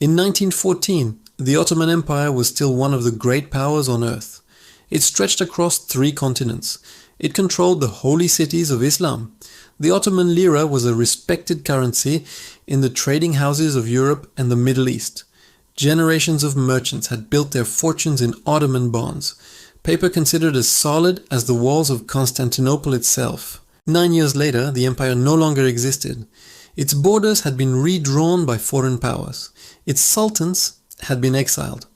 In 1914, the Ottoman Empire was still one of the great powers on earth. It stretched across 3 continents. It controlled the holy cities of Islam. The Ottoman lira was a respected currency in the trading houses of Europe and the Middle East. Generations of merchants had built their fortunes in Ottoman bonds, paper considered as solid as the walls of Constantinople itself. 9 years later, the empire no longer existed. Its borders had been redrawn by foreign powers. Its sultans had been exiled.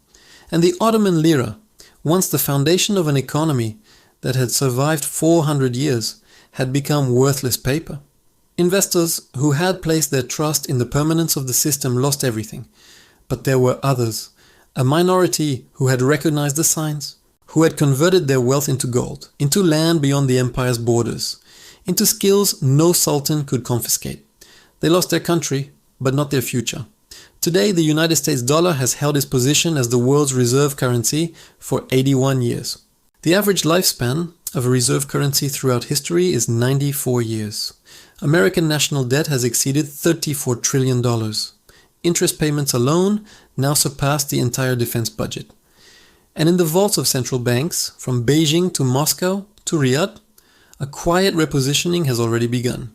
And the Ottoman lira, once the foundation of an economy that had survived 400 years, had become worthless paper. Investors who had placed their trust in the permanence of the system lost everything. But there were others, a minority who had recognized the signs, who had converted their wealth into gold, into land beyond the empire's borders, into skills no sultan could confiscate. They lost their country, but not their future. Today, the United States dollar has held its position as the world's reserve currency for 81 years. The average lifespan of a reserve currency throughout history is 94 years. American national debt has exceeded $34 trillion. Interest payments alone now surpass the entire defense budget. And in the vaults of central banks, from Beijing to Moscow to Riyadh, a quiet repositioning has already begun.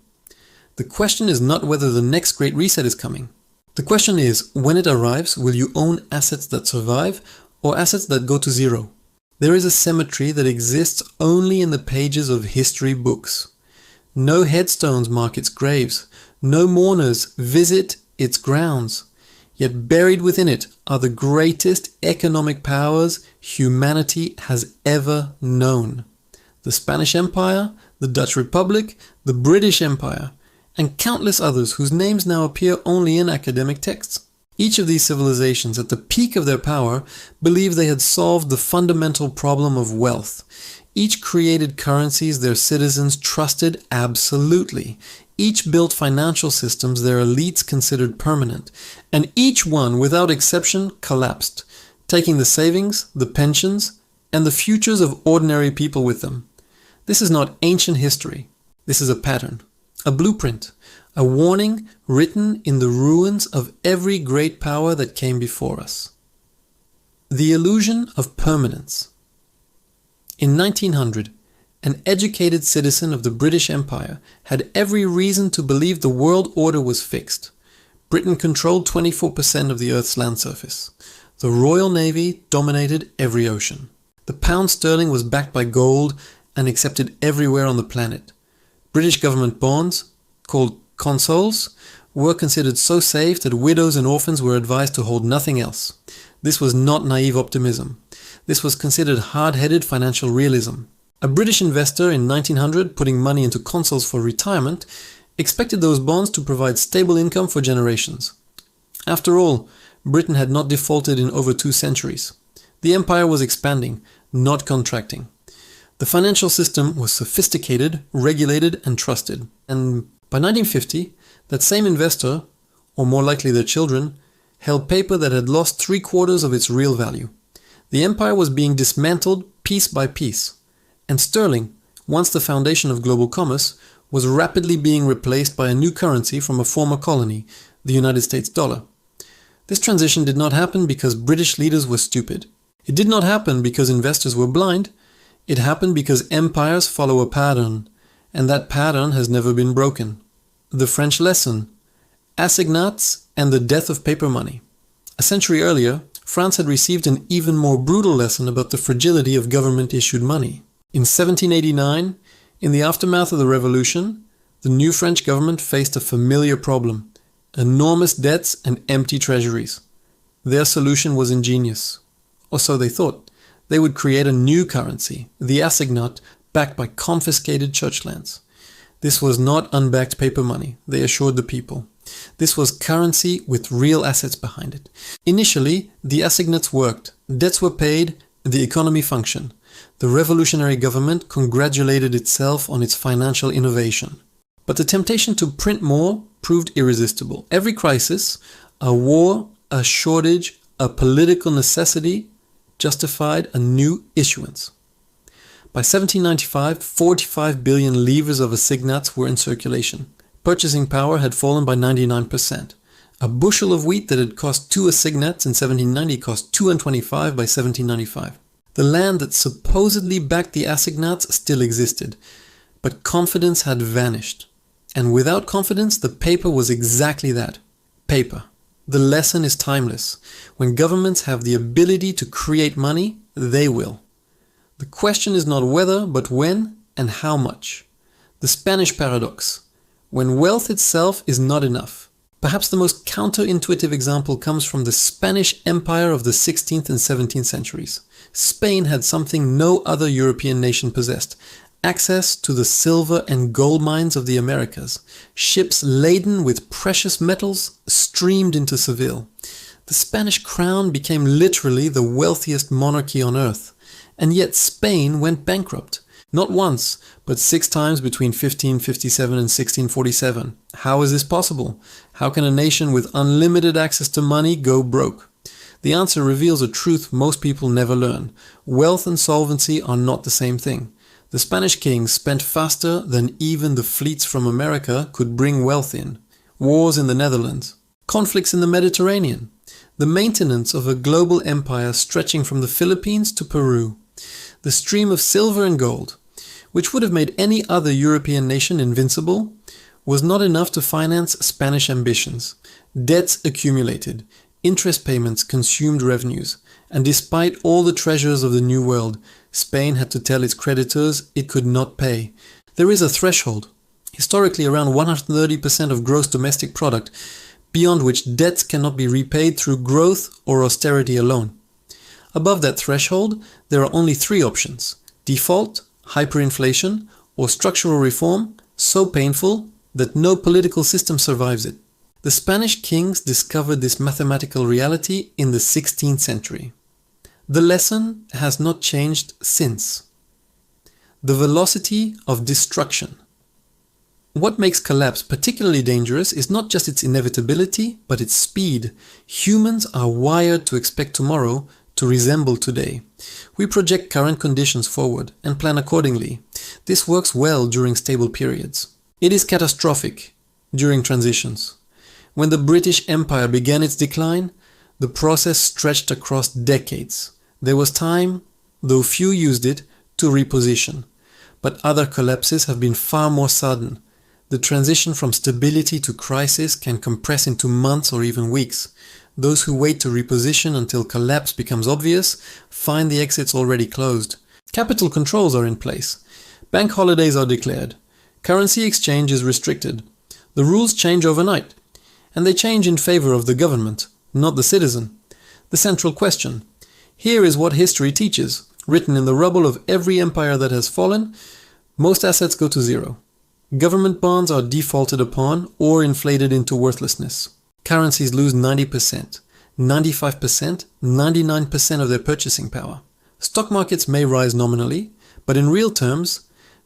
The question is not whether the next great reset is coming. The question is, when it arrives, will you own assets that survive or assets that go to zero? There is a cemetery that exists only in the pages of history books. No headstones mark its graves. No mourners visit its grounds. Yet buried within it are the greatest economic powers humanity has ever known. The Spanish Empire, the Dutch Republic, the British Empire, and countless others whose names now appear only in academic texts. Each of these civilizations, at the peak of their power, believed they had solved the fundamental problem of wealth. Each created currencies their citizens trusted absolutely. Each built financial systems their elites considered permanent. And each one, without exception, collapsed, taking the savings, the pensions, and the futures of ordinary people with them. This is not ancient history. This is a pattern, a blueprint, a warning written in the ruins of every great power that came before us. The illusion of permanence. In 1900, an educated citizen of the British Empire had every reason to believe the world order was fixed. Britain controlled 24% of the Earth's land surface. The Royal Navy dominated every ocean. The pound sterling was backed by gold and accepted everywhere on the planet. British government bonds, called consols, were considered so safe that widows and orphans were advised to hold nothing else. This was not naive optimism. This was considered hard-headed financial realism. A British investor in 1900 putting money into consols for retirement expected those bonds to provide stable income for generations. After all, Britain had not defaulted in over 2 centuries. The empire was expanding, not contracting. The financial system was sophisticated, regulated, and trusted. And by 1950, that same investor, or more likely their children, held paper that had lost 3/4 of its real value. The empire was being dismantled piece by piece, and sterling, once the foundation of global commerce, was rapidly being replaced by a new currency from a former colony, the United States dollar. This transition did not happen because British leaders were stupid. It did not happen because investors were blind. It happened because empires follow a pattern, and that pattern has never been broken. The French lesson, assignats and the death of paper money. A century earlier, France had received an even more brutal lesson about the fragility of government-issued money. In 1789, in the aftermath of the Revolution, the new French government faced a familiar problem: enormous debts and empty treasuries. Their solution was ingenious, or so they thought. They would create a new currency, the assignat, backed by confiscated church lands. This was not unbacked paper money, they assured the people. This was currency with real assets behind it. Initially, the assignats worked, debts were paid, the economy functioned. The revolutionary government congratulated itself on its financial innovation. But the temptation to print more proved irresistible. Every crisis, a war, a shortage, a political necessity, justified a new issuance. By 1795, 45 billion livres of assignats were in circulation. Purchasing power had fallen by 99%. A bushel of wheat that had cost 2 assignats in 1790 cost 2.25 by 1795. The land that supposedly backed the assignats still existed, but confidence had vanished. And without confidence, the paper was exactly that, paper. The lesson is timeless. When governments have the ability to create money, they will. The question is not whether, but when and how much. The Spanish paradox. When wealth itself is not enough. Perhaps the most counterintuitive example comes from the Spanish Empire of the 16th and 17th centuries. Spain had something no other European nation possessed: access to the silver and gold mines of the Americas. Ships laden with precious metals streamed into Seville. The Spanish crown became literally the wealthiest monarchy on earth. And yet Spain went bankrupt. Not once, but 6 times between 1557 and 1647. How is this possible? How can a nation with unlimited access to money go broke? The answer reveals a truth most people never learn. Wealth and solvency are not the same thing. The Spanish kings spent faster than even the fleets from America could bring wealth in. Wars in the Netherlands. Conflicts in the Mediterranean. The maintenance of a global empire stretching from the Philippines to Peru. The stream of silver and gold, which would have made any other European nation invincible, was not enough to finance Spanish ambitions. Debts accumulated. Interest payments consumed revenues, and despite all the treasures of the New World, Spain had to tell its creditors it could not pay. There is a threshold, historically around 130% of gross domestic product, beyond which debts cannot be repaid through growth or austerity alone. Above that threshold, there are only 3 options: default, hyperinflation, or structural reform so painful that no political system survives it. The Spanish kings discovered this mathematical reality in the 16th century. The lesson has not changed since. The velocity of destruction. What makes collapse particularly dangerous is not just its inevitability, but its speed. Humans are wired to expect tomorrow to resemble today. We project current conditions forward and plan accordingly. This works well during stable periods. It is catastrophic during transitions. When the British Empire began its decline, the process stretched across decades. There was time, though few used it, to reposition. But other collapses have been far more sudden. The transition from stability to crisis can compress into months or even weeks. Those who wait to reposition until collapse becomes obvious find the exits already closed. Capital controls are in place. Bank holidays are declared. Currency exchange is restricted. The rules change overnight. And they change in favor of the government, not the citizen. The central question. Here is what history teaches. Written in the rubble of every empire that has fallen, most assets go to zero. Government bonds are defaulted upon or inflated into worthlessness. Currencies lose 90%, 95%, 99% of their purchasing power. Stock markets may rise nominally, but in real terms,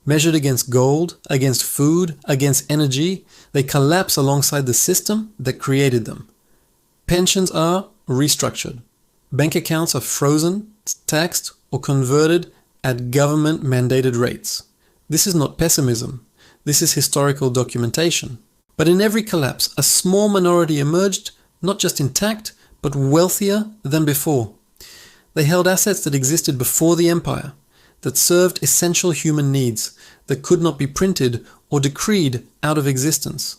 measured against gold, against food, against energy, they collapse alongside the system that created them. Pensions are restructured. Bank accounts are frozen, taxed, or converted at government-mandated rates. This is not pessimism. This is historical documentation. But in every collapse, a small minority emerged, not just intact, but wealthier than before. They held assets that existed before the empire, that served essential human needs, that could not be printed or decreed out of existence.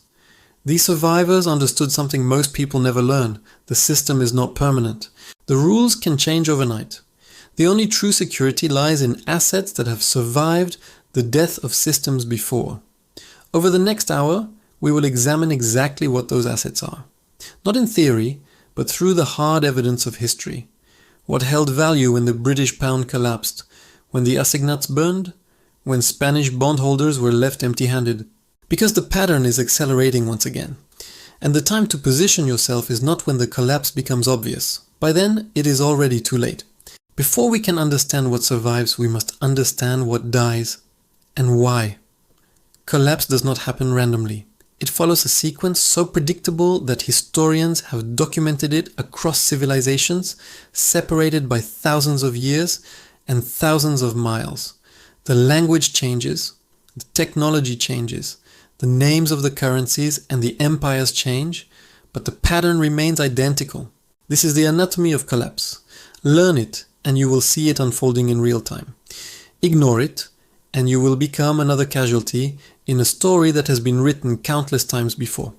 These survivors understood something most people never learn. The system is not permanent. The rules can change overnight. The only true security lies in assets that have survived the death of systems before. Over the next hour, we will examine exactly what those assets are. Not in theory, but through the hard evidence of history. What held value when the British pound collapsed, when the assignats burned, when Spanish bondholders were left empty-handed. Because the pattern is accelerating once again. And the time to position yourself is not when the collapse becomes obvious. By then, it is already too late. Before we can understand what survives, we must understand what dies and why. Collapse does not happen randomly. It follows a sequence so predictable that historians have documented it across civilizations, separated by thousands of years and thousands of miles. The language changes, the technology changes, the names of the currencies and the empires change, but the pattern remains identical. This is the anatomy of collapse. Learn it, and you will see it unfolding in real time. Ignore it, and you will become another casualty in a story that has been written countless times before.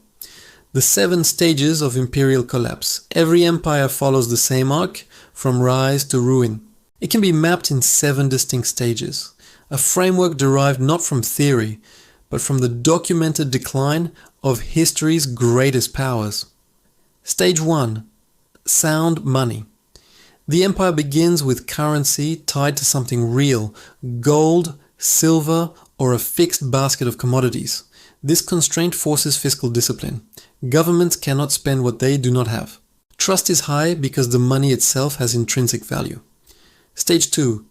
The 7 stages of imperial collapse. Every empire follows the same arc, from rise to ruin. It can be mapped in 7 distinct stages, a framework derived not from theory, but from the documented decline of history's greatest powers. Stage 1. Sound money. The empire begins with currency tied to something real, gold, silver, or a fixed basket of commodities. This constraint forces fiscal discipline. Governments cannot spend what they do not have. Trust is high because the money itself has intrinsic value. Stage 2.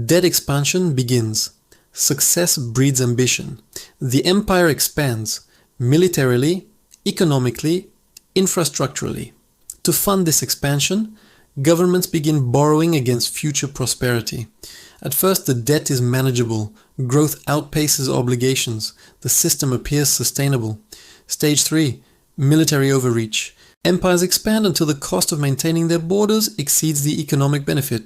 Debt expansion begins. Success breeds ambition. The empire expands, militarily, economically, infrastructurally. To fund this expansion, governments begin borrowing against future prosperity. At first, the debt is manageable. Growth outpaces obligations. The system appears sustainable. Stage 3. Military overreach. Empires expand until the cost of maintaining their borders exceeds the economic benefit.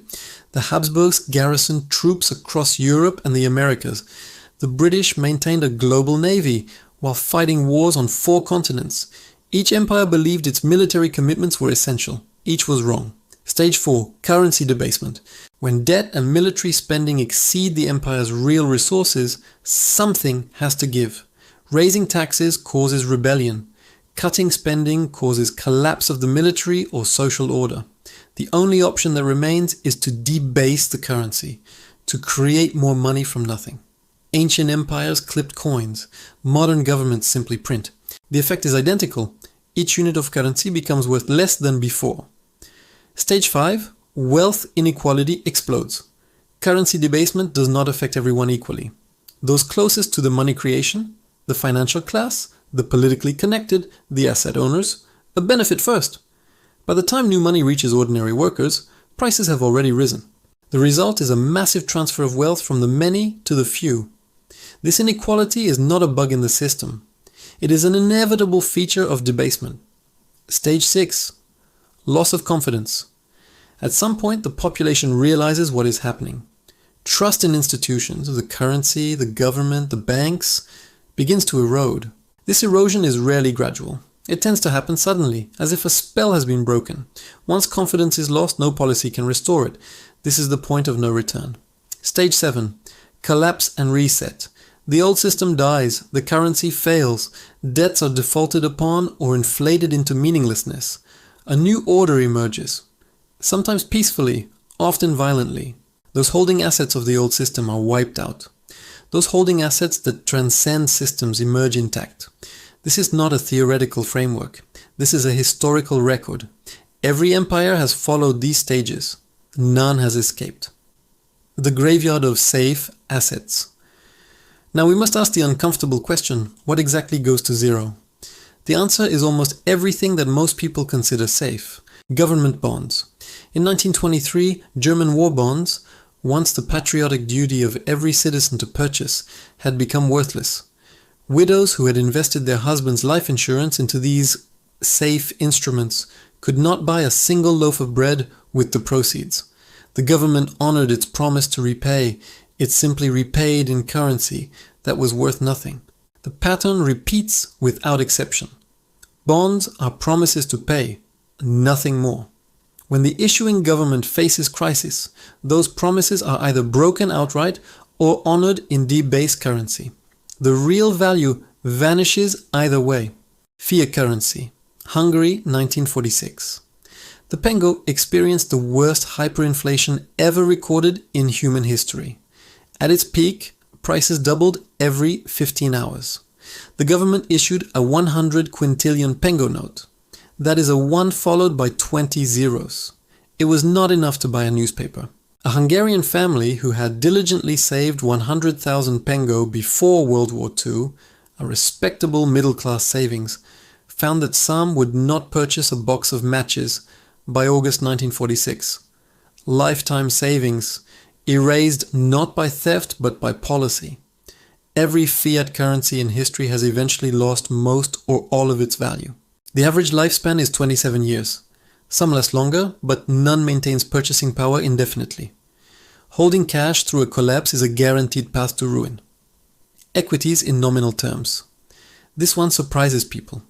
The Habsburgs garrisoned troops across Europe and the Americas. The British maintained a global navy while fighting wars on 4 continents. Each empire believed its military commitments were essential. Each was wrong. Stage 4. Currency debasement. When debt and military spending exceed the empire's real resources, something has to give. Raising taxes causes rebellion. Cutting spending causes collapse of the military or social order. The only option that remains is to debase the currency, to create more money from nothing. Ancient empires clipped coins. Modern governments simply print. The effect is identical. Each unit of currency becomes worth less than before. Stage 5. Wealth inequality explodes. Currency debasement does not affect everyone equally. Those closest to the money creation, the financial class, the politically connected, the asset owners, benefit first. By the time new money reaches ordinary workers, prices have already risen. The result is a massive transfer of wealth from the many to the few. This inequality is not a bug in the system. It is an inevitable feature of debasement. Stage 6. Loss of confidence. At some point, the population realizes what is happening. Trust in institutions, the currency, the government, the banks, begins to erode. This erosion is rarely gradual. It tends to happen suddenly, as if a spell has been broken. Once confidence is lost, no policy can restore it. This is the point of no return. Stage 7. Collapse and reset. The old system dies, the currency fails, debts are defaulted upon or inflated into meaninglessness. A new order emerges, sometimes peacefully, often violently. Those holding assets of the old system are wiped out. Those holding assets that transcend systems emerge intact. This is not a theoretical framework. This is a historical record. Every empire has followed these stages. None has escaped. The graveyard of safe assets. Now we must ask the uncomfortable question, what exactly goes to zero? The answer is almost everything that most people consider safe. Government bonds. In 1923, German war bonds, once the patriotic duty of every citizen to purchase, had become worthless. Widows who had invested their husband's life insurance into these safe instruments could not buy a single loaf of bread with the proceeds. The government honored its promise to repay. It simply repaid in currency that was worth nothing. The pattern repeats without exception. Bonds are promises to pay, nothing more. When the issuing government faces crisis, those promises are either broken outright or honored in debased currency. The real value vanishes either way. Fiat currency. Hungary, 1946. The pengo experienced the worst hyperinflation ever recorded in human history. At its peak, prices doubled every 15 hours. The government issued a 100 quintillion pengo note. That is a 1 followed by 20 zeros. It was not enough to buy a newspaper. A Hungarian family who had diligently saved 100,000 pengo before World War II, a respectable middle-class savings, found that some would not purchase a box of matches by August 1946. Lifetime savings, erased not by theft but by policy. Every fiat currency in history has eventually lost most or all of its value. The average lifespan is 27 years. Some last longer, but none maintains purchasing power indefinitely. Holding cash through a collapse is a guaranteed path to ruin. Equities in nominal terms. This one surprises people.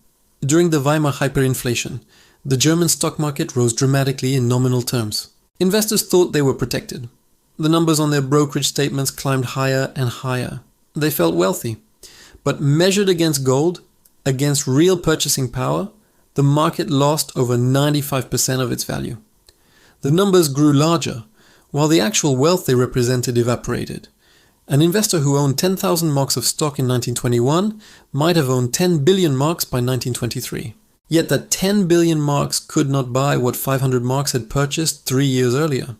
During the Weimar hyperinflation, the German stock market rose dramatically in nominal terms. Investors thought they were protected. The numbers on their brokerage statements climbed higher and higher. They felt wealthy. But measured against gold, against real purchasing power, the market lost over 95% of its value. The numbers grew larger, while the actual wealth they represented evaporated. An investor who owned 10,000 marks of stock in 1921 might have owned 10 billion marks by 1923. Yet that 10 billion marks could not buy what 500 marks had purchased 3 years earlier.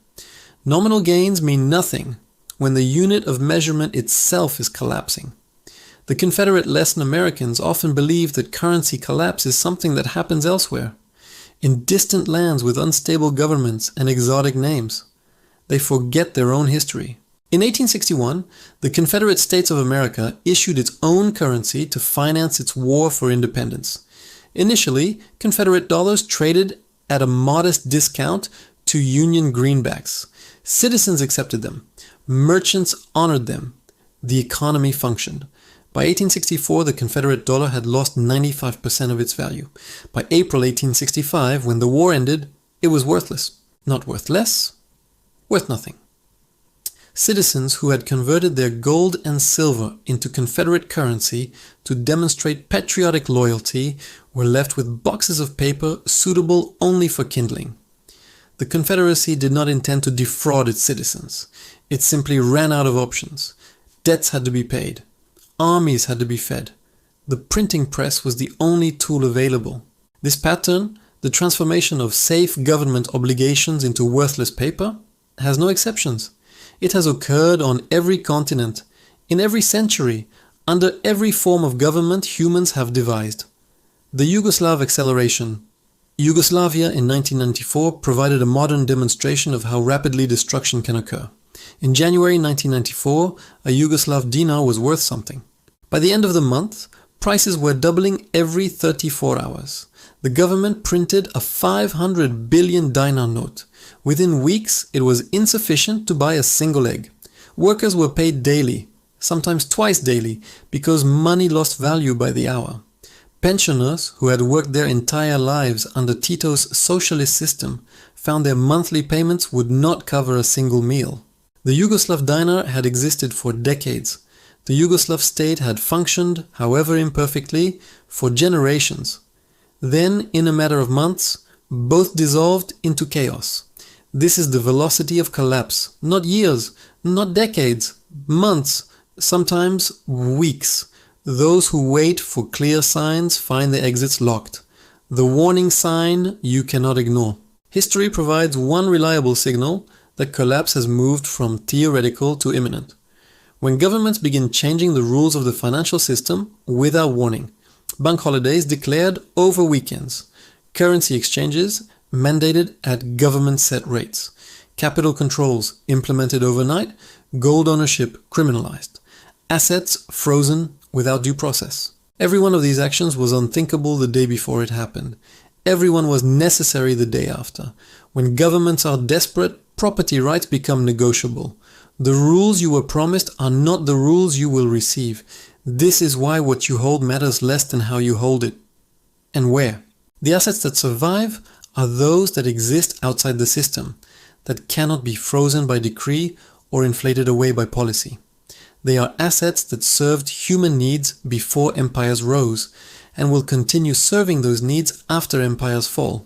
Nominal gains mean nothing when the unit of measurement itself is collapsing. The Confederate Latin Americans often believe that currency collapse is something that happens elsewhere, in distant lands with unstable governments and exotic names. They forget their own history. In 1861, the Confederate States of America issued its own currency to finance its war for independence. Initially, Confederate dollars traded at a modest discount to Union greenbacks. Citizens accepted them. Merchants honored them. The economy functioned. By 1864, the Confederate dollar had lost 95% of its value. By April 1865, when the war ended, it was worthless. Not worth less, worth nothing. Citizens who had converted their gold and silver into Confederate currency to demonstrate patriotic loyalty were left with boxes of paper suitable only for kindling. The Confederacy did not intend to defraud its citizens. It simply ran out of options. Debts had to be paid. Armies had to be fed. The printing press was the only tool available. This pattern, the transformation of safe government obligations into worthless paper, has no exceptions. It has occurred on every continent, in every century, under every form of government humans have devised. The Yugoslav acceleration. Yugoslavia in 1994 provided a modern demonstration of how rapidly destruction can occur. In January 1994, a Yugoslav dinar was worth something. By the end of the month, prices were doubling every 34 hours. The government printed a 500 billion dinar note. Within weeks, it was insufficient to buy a single egg. Workers were paid daily, sometimes twice daily, because money lost value by the hour. Pensioners who had worked their entire lives under Tito's socialist system found their monthly payments would not cover a single meal. The Yugoslav dinar had existed for decades. The Yugoslav state had functioned, however imperfectly, for generations. Then, in a matter of months, both dissolved into chaos. This is the velocity of collapse. Not years, not decades, months, sometimes weeks. Those who wait for clear signs find their exits locked. The warning sign you cannot ignore. History provides one reliable signal that collapse has moved from theoretical to imminent. When governments begin changing the rules of the financial system without warning, bank holidays declared over weekends, currency exchanges mandated at government-set rates, capital controls implemented overnight, gold ownership criminalized, assets frozen without due process. Every one of these actions was unthinkable the day before it happened. Every one was necessary the day after. When governments are desperate, property rights become negotiable. The rules you were promised are not the rules you will receive. This is why what you hold matters less than how you hold it. And where. The assets that survive are those that exist outside the system, that cannot be frozen by decree or inflated away by policy. They are assets that served human needs before empires rose, and will continue serving those needs after empires fall.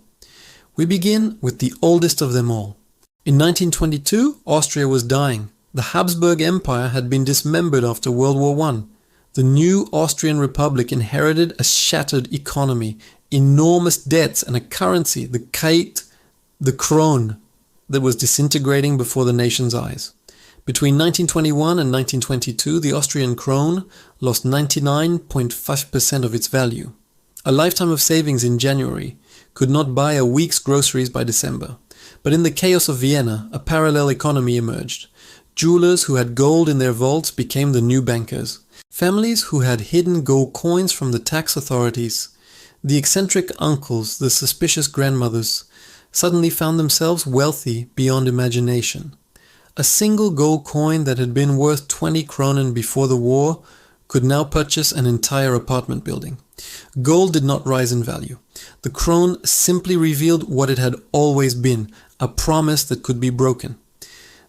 We begin with the oldest of them all. In 1922, Austria was dying. The Habsburg Empire had been dismembered after World War I. The new Austrian Republic inherited a shattered economy, enormous debts, and a currency, the Kait, the Kron, that was disintegrating before the nation's eyes. Between 1921 and 1922, the Austrian krone lost 99.5% of its value. A lifetime of savings in January could not buy a week's groceries by December. But in the chaos of Vienna, a parallel economy emerged. Jewelers who had gold in their vaults became the new bankers. Families who had hidden gold coins from the tax authorities. The eccentric uncles, the suspicious grandmothers, suddenly found themselves wealthy beyond imagination. A single gold coin that had been worth 20 kronen before the war could now purchase an entire apartment building. Gold did not rise in value. The krone simply revealed what it had always been, a promise that could be broken.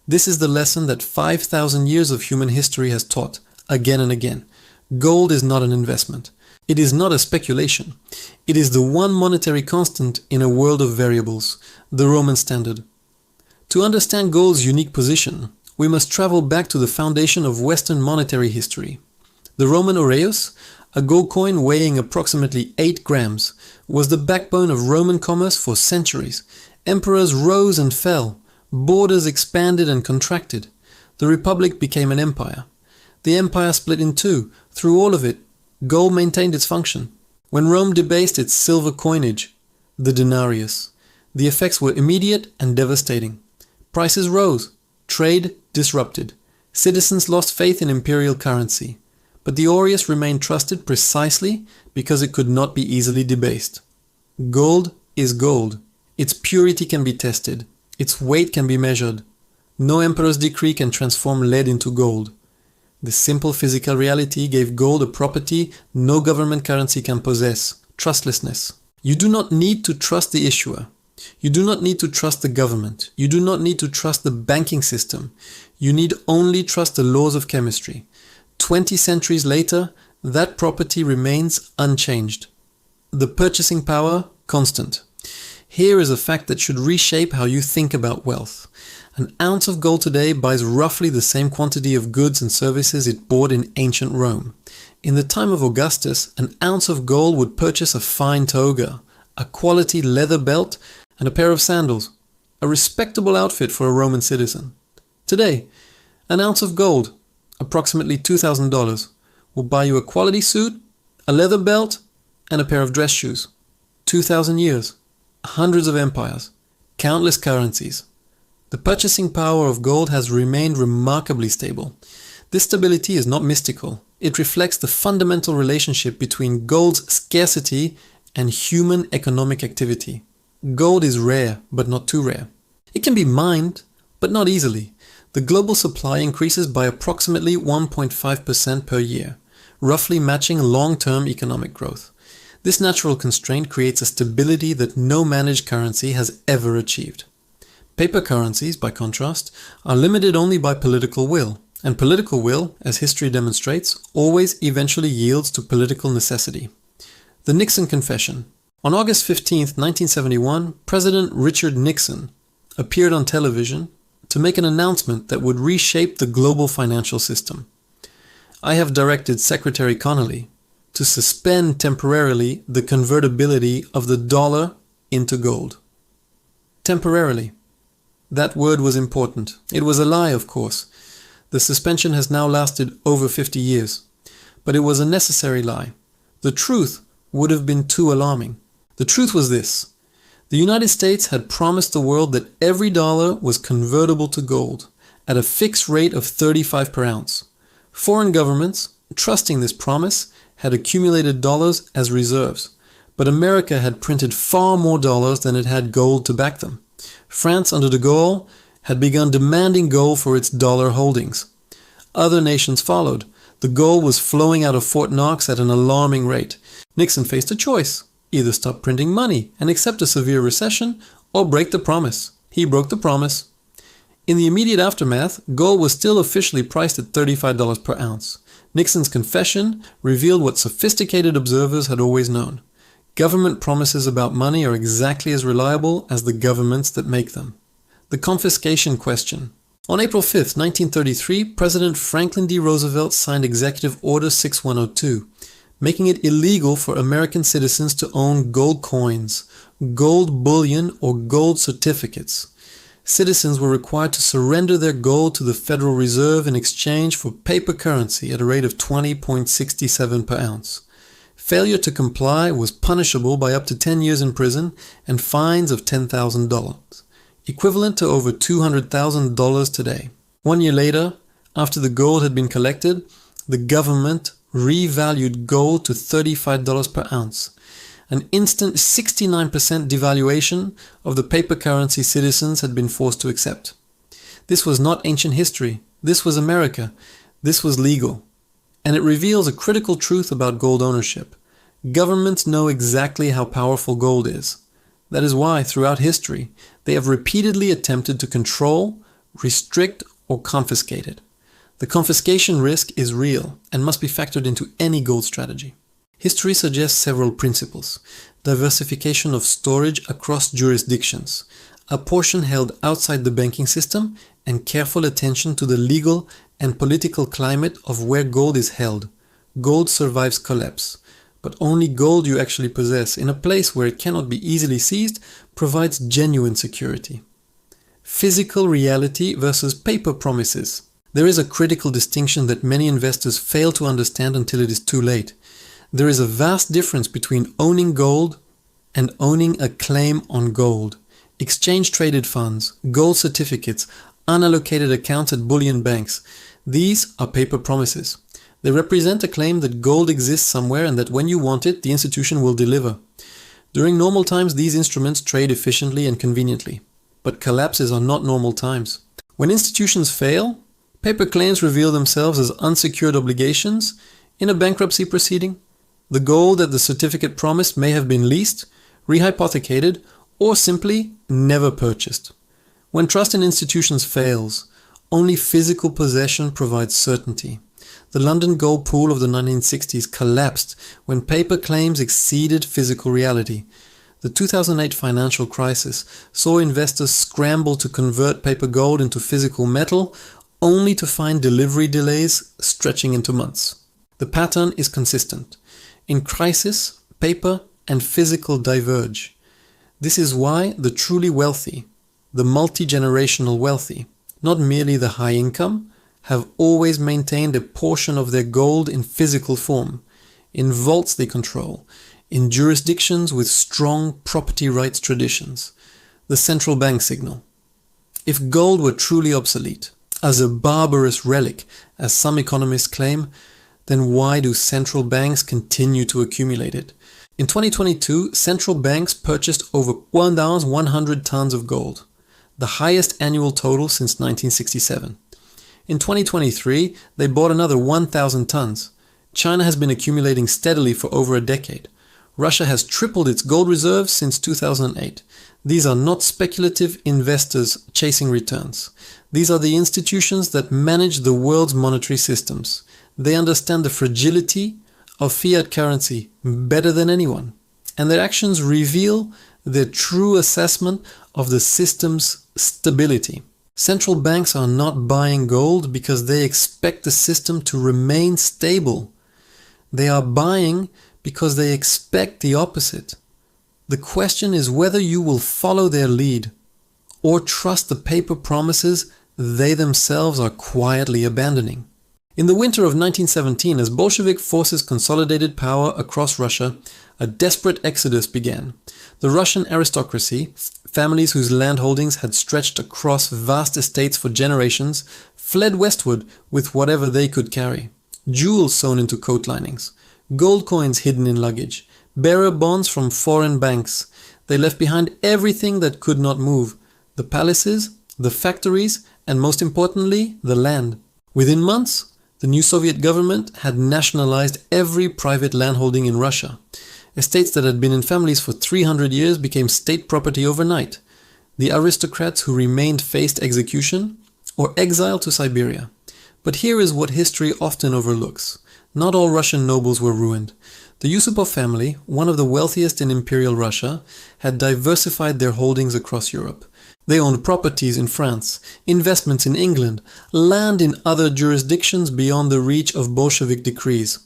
This is the lesson that 5,000 years of human history has taught, again and again. Gold is not an investment. It is not a speculation. It is the one monetary constant in a world of variables, the Roman standard. To understand gold's unique position, we must travel back to the foundation of Western monetary history. The Roman aureus, a gold coin weighing approximately 8 grams, was the backbone of Roman commerce for centuries. Emperors rose and fell. Borders expanded and contracted. The Republic became an empire. The empire split in two. Through all of it, gold maintained its function. When Rome debased its silver coinage, the denarius, the effects were immediate and devastating. Prices rose. Trade disrupted. Citizens lost faith in imperial currency. But the aureus remained trusted precisely because it could not be easily debased. Gold is gold. Its purity can be tested. Its weight can be measured. No emperor's decree can transform lead into gold. This simple physical reality gave gold a property no government currency can possess: trustlessness. You do not need to trust the issuer. You do not need to trust the government. You do not need to trust the banking system. You need only trust the laws of chemistry. 20 centuries later, that property remains unchanged. The purchasing power, constant. Here is a fact that should reshape how you think about wealth. An ounce of gold today buys roughly the same quantity of goods and services it bought in ancient Rome. In the time of Augustus, an ounce of gold would purchase a fine toga, a quality leather belt, and a pair of sandals, a respectable outfit for a Roman citizen. Today, an ounce of gold, approximately $2,000, will buy you a quality suit, a leather belt, and a pair of dress shoes. 2,000 years, hundreds of empires, countless currencies. The purchasing power of gold has remained remarkably stable. This stability is not mystical. It reflects the fundamental relationship between gold's scarcity and human economic activity. Gold is rare, but not too rare. It can be mined, but not easily. The global supply increases by approximately 1.5% per year, roughly matching long-term economic growth. This natural constraint creates a stability that no managed currency has ever achieved. Paper currencies, by contrast, are limited only by political will, and political will, as history demonstrates, always eventually yields to political necessity. The Nixon Confession. On August 15, 1971, President Richard Nixon appeared on television to make an announcement that would reshape the global financial system. I have directed Secretary Connolly to suspend temporarily the convertibility of the dollar into gold. Temporarily. That word was important. It was a lie, of course. The suspension has now lasted over 50 years. But it was a necessary lie. The truth would have been too alarming. The truth was this. The United States had promised the world that every dollar was convertible to gold at a fixed rate of 35 per ounce. Foreign governments, trusting this promise, had accumulated dollars as reserves, but America had printed far more dollars than it had gold to back them. France under de Gaulle had begun demanding gold for its dollar holdings. Other nations followed. The gold was flowing out of Fort Knox at an alarming rate. Nixon faced a choice: either stop printing money and accept a severe recession, or break the promise. He broke the promise. In the immediate aftermath, gold was still officially priced at $35 per ounce. Nixon's confession revealed what sophisticated observers had always known. Government promises about money are exactly as reliable as the governments that make them. The confiscation question. On April 5, 1933, President Franklin D. Roosevelt signed Executive Order 6102, making it illegal for American citizens to own gold coins, gold bullion, or gold certificates. Citizens were required to surrender their gold to the Federal Reserve in exchange for paper currency at a rate of 20.67 per ounce. Failure to comply was punishable by up to 10 years in prison and fines of $10,000, equivalent to over $200,000 today. 1 year later, after the gold had been collected, the government revalued gold to $35 per ounce. An instant 69% devaluation of the paper currency citizens had been forced to accept. This was not ancient history. This was America. This was legal. And it reveals a critical truth about gold ownership. Governments know exactly how powerful gold is. That is why, throughout history, they have repeatedly attempted to control, restrict, or confiscate it. The confiscation risk is real and must be factored into any gold strategy. History suggests several principles: diversification of storage across jurisdictions, a portion held outside the banking system, and careful attention to the legal and political climate of where gold is held. Gold survives collapse, but only gold you actually possess in a place where it cannot be easily seized provides genuine security. Physical reality versus paper promises. There is a critical distinction that many investors fail to understand until it is too late. There is a vast difference between owning gold and owning a claim on gold. Exchange-traded funds, gold certificates, unallocated accounts at bullion banks. These are paper promises. They represent a claim that gold exists somewhere and that when you want it, the institution will deliver. During normal times, these instruments trade efficiently and conveniently. But collapses are not normal times. When institutions fail, paper claims reveal themselves as unsecured obligations in a bankruptcy proceeding. The gold that the certificate promised may have been leased, rehypothecated, or simply never purchased. When trust in institutions fails, only physical possession provides certainty. The London gold pool of the 1960s collapsed when paper claims exceeded physical reality. The 2008 financial crisis saw investors scramble to convert paper gold into physical metal, only to find delivery delays stretching into months. The pattern is consistent. In crisis, paper and physical diverge. This is why the truly wealthy, the multi-generational wealthy, not merely the high income, have always maintained a portion of their gold in physical form, in vaults they control, in jurisdictions with strong property rights traditions. The central bank signal. If gold were truly obsolete, as a barbarous relic, as some economists claim, then why do central banks continue to accumulate it? In 2022, central banks purchased over 1,100 tons of gold, the highest annual total since 1967. In 2023, they bought another 1,000 tons. China has been accumulating steadily for over a decade. Russia has tripled its gold reserves since 2008. These are not speculative investors chasing returns. These are the institutions that manage the world's monetary systems. They understand the fragility of fiat currency better than anyone, and their actions reveal their true assessment of the system's stability. Central banks are not buying gold because they expect the system to remain stable. They are buying because they expect the opposite. The question is whether you will follow their lead or trust the paper promises they themselves are quietly abandoning. In the winter of 1917, as Bolshevik forces consolidated power across Russia, a desperate exodus began. The Russian aristocracy, families whose land holdings had stretched across vast estates for generations, fled westward with whatever they could carry. Jewels sewn into coat linings, gold coins hidden in luggage, bearer bonds from foreign banks. They left behind everything that could not move: the palaces, the factories, and most importantly, the land. Within months, the new Soviet government had nationalized every private landholding in Russia. Estates that had been in families for 300 years became state property overnight. The aristocrats who remained faced execution or exile to Siberia. But here is what history often overlooks. Not all Russian nobles were ruined. The Yusupov family, one of the wealthiest in Imperial Russia, had diversified their holdings across Europe. They owned properties in France, investments in England, land in other jurisdictions beyond the reach of Bolshevik decrees.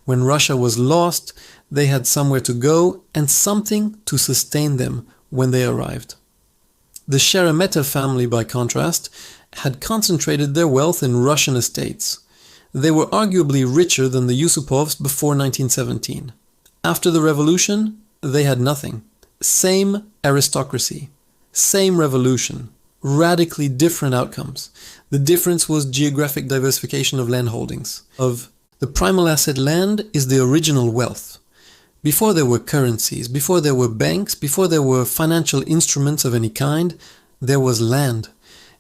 When Russia was lost, they had somewhere to go and something to sustain them when they arrived. The Sheremetev family, by contrast, had concentrated their wealth in Russian estates. They were arguably richer than the Yusupovs before 1917. After the revolution, they had nothing. Same aristocracy. Same revolution, radically different outcomes. The difference was geographic diversification of land holdings. The primal asset land is the original wealth. Before there were currencies, before there were banks, before there were financial instruments of any kind, there was land.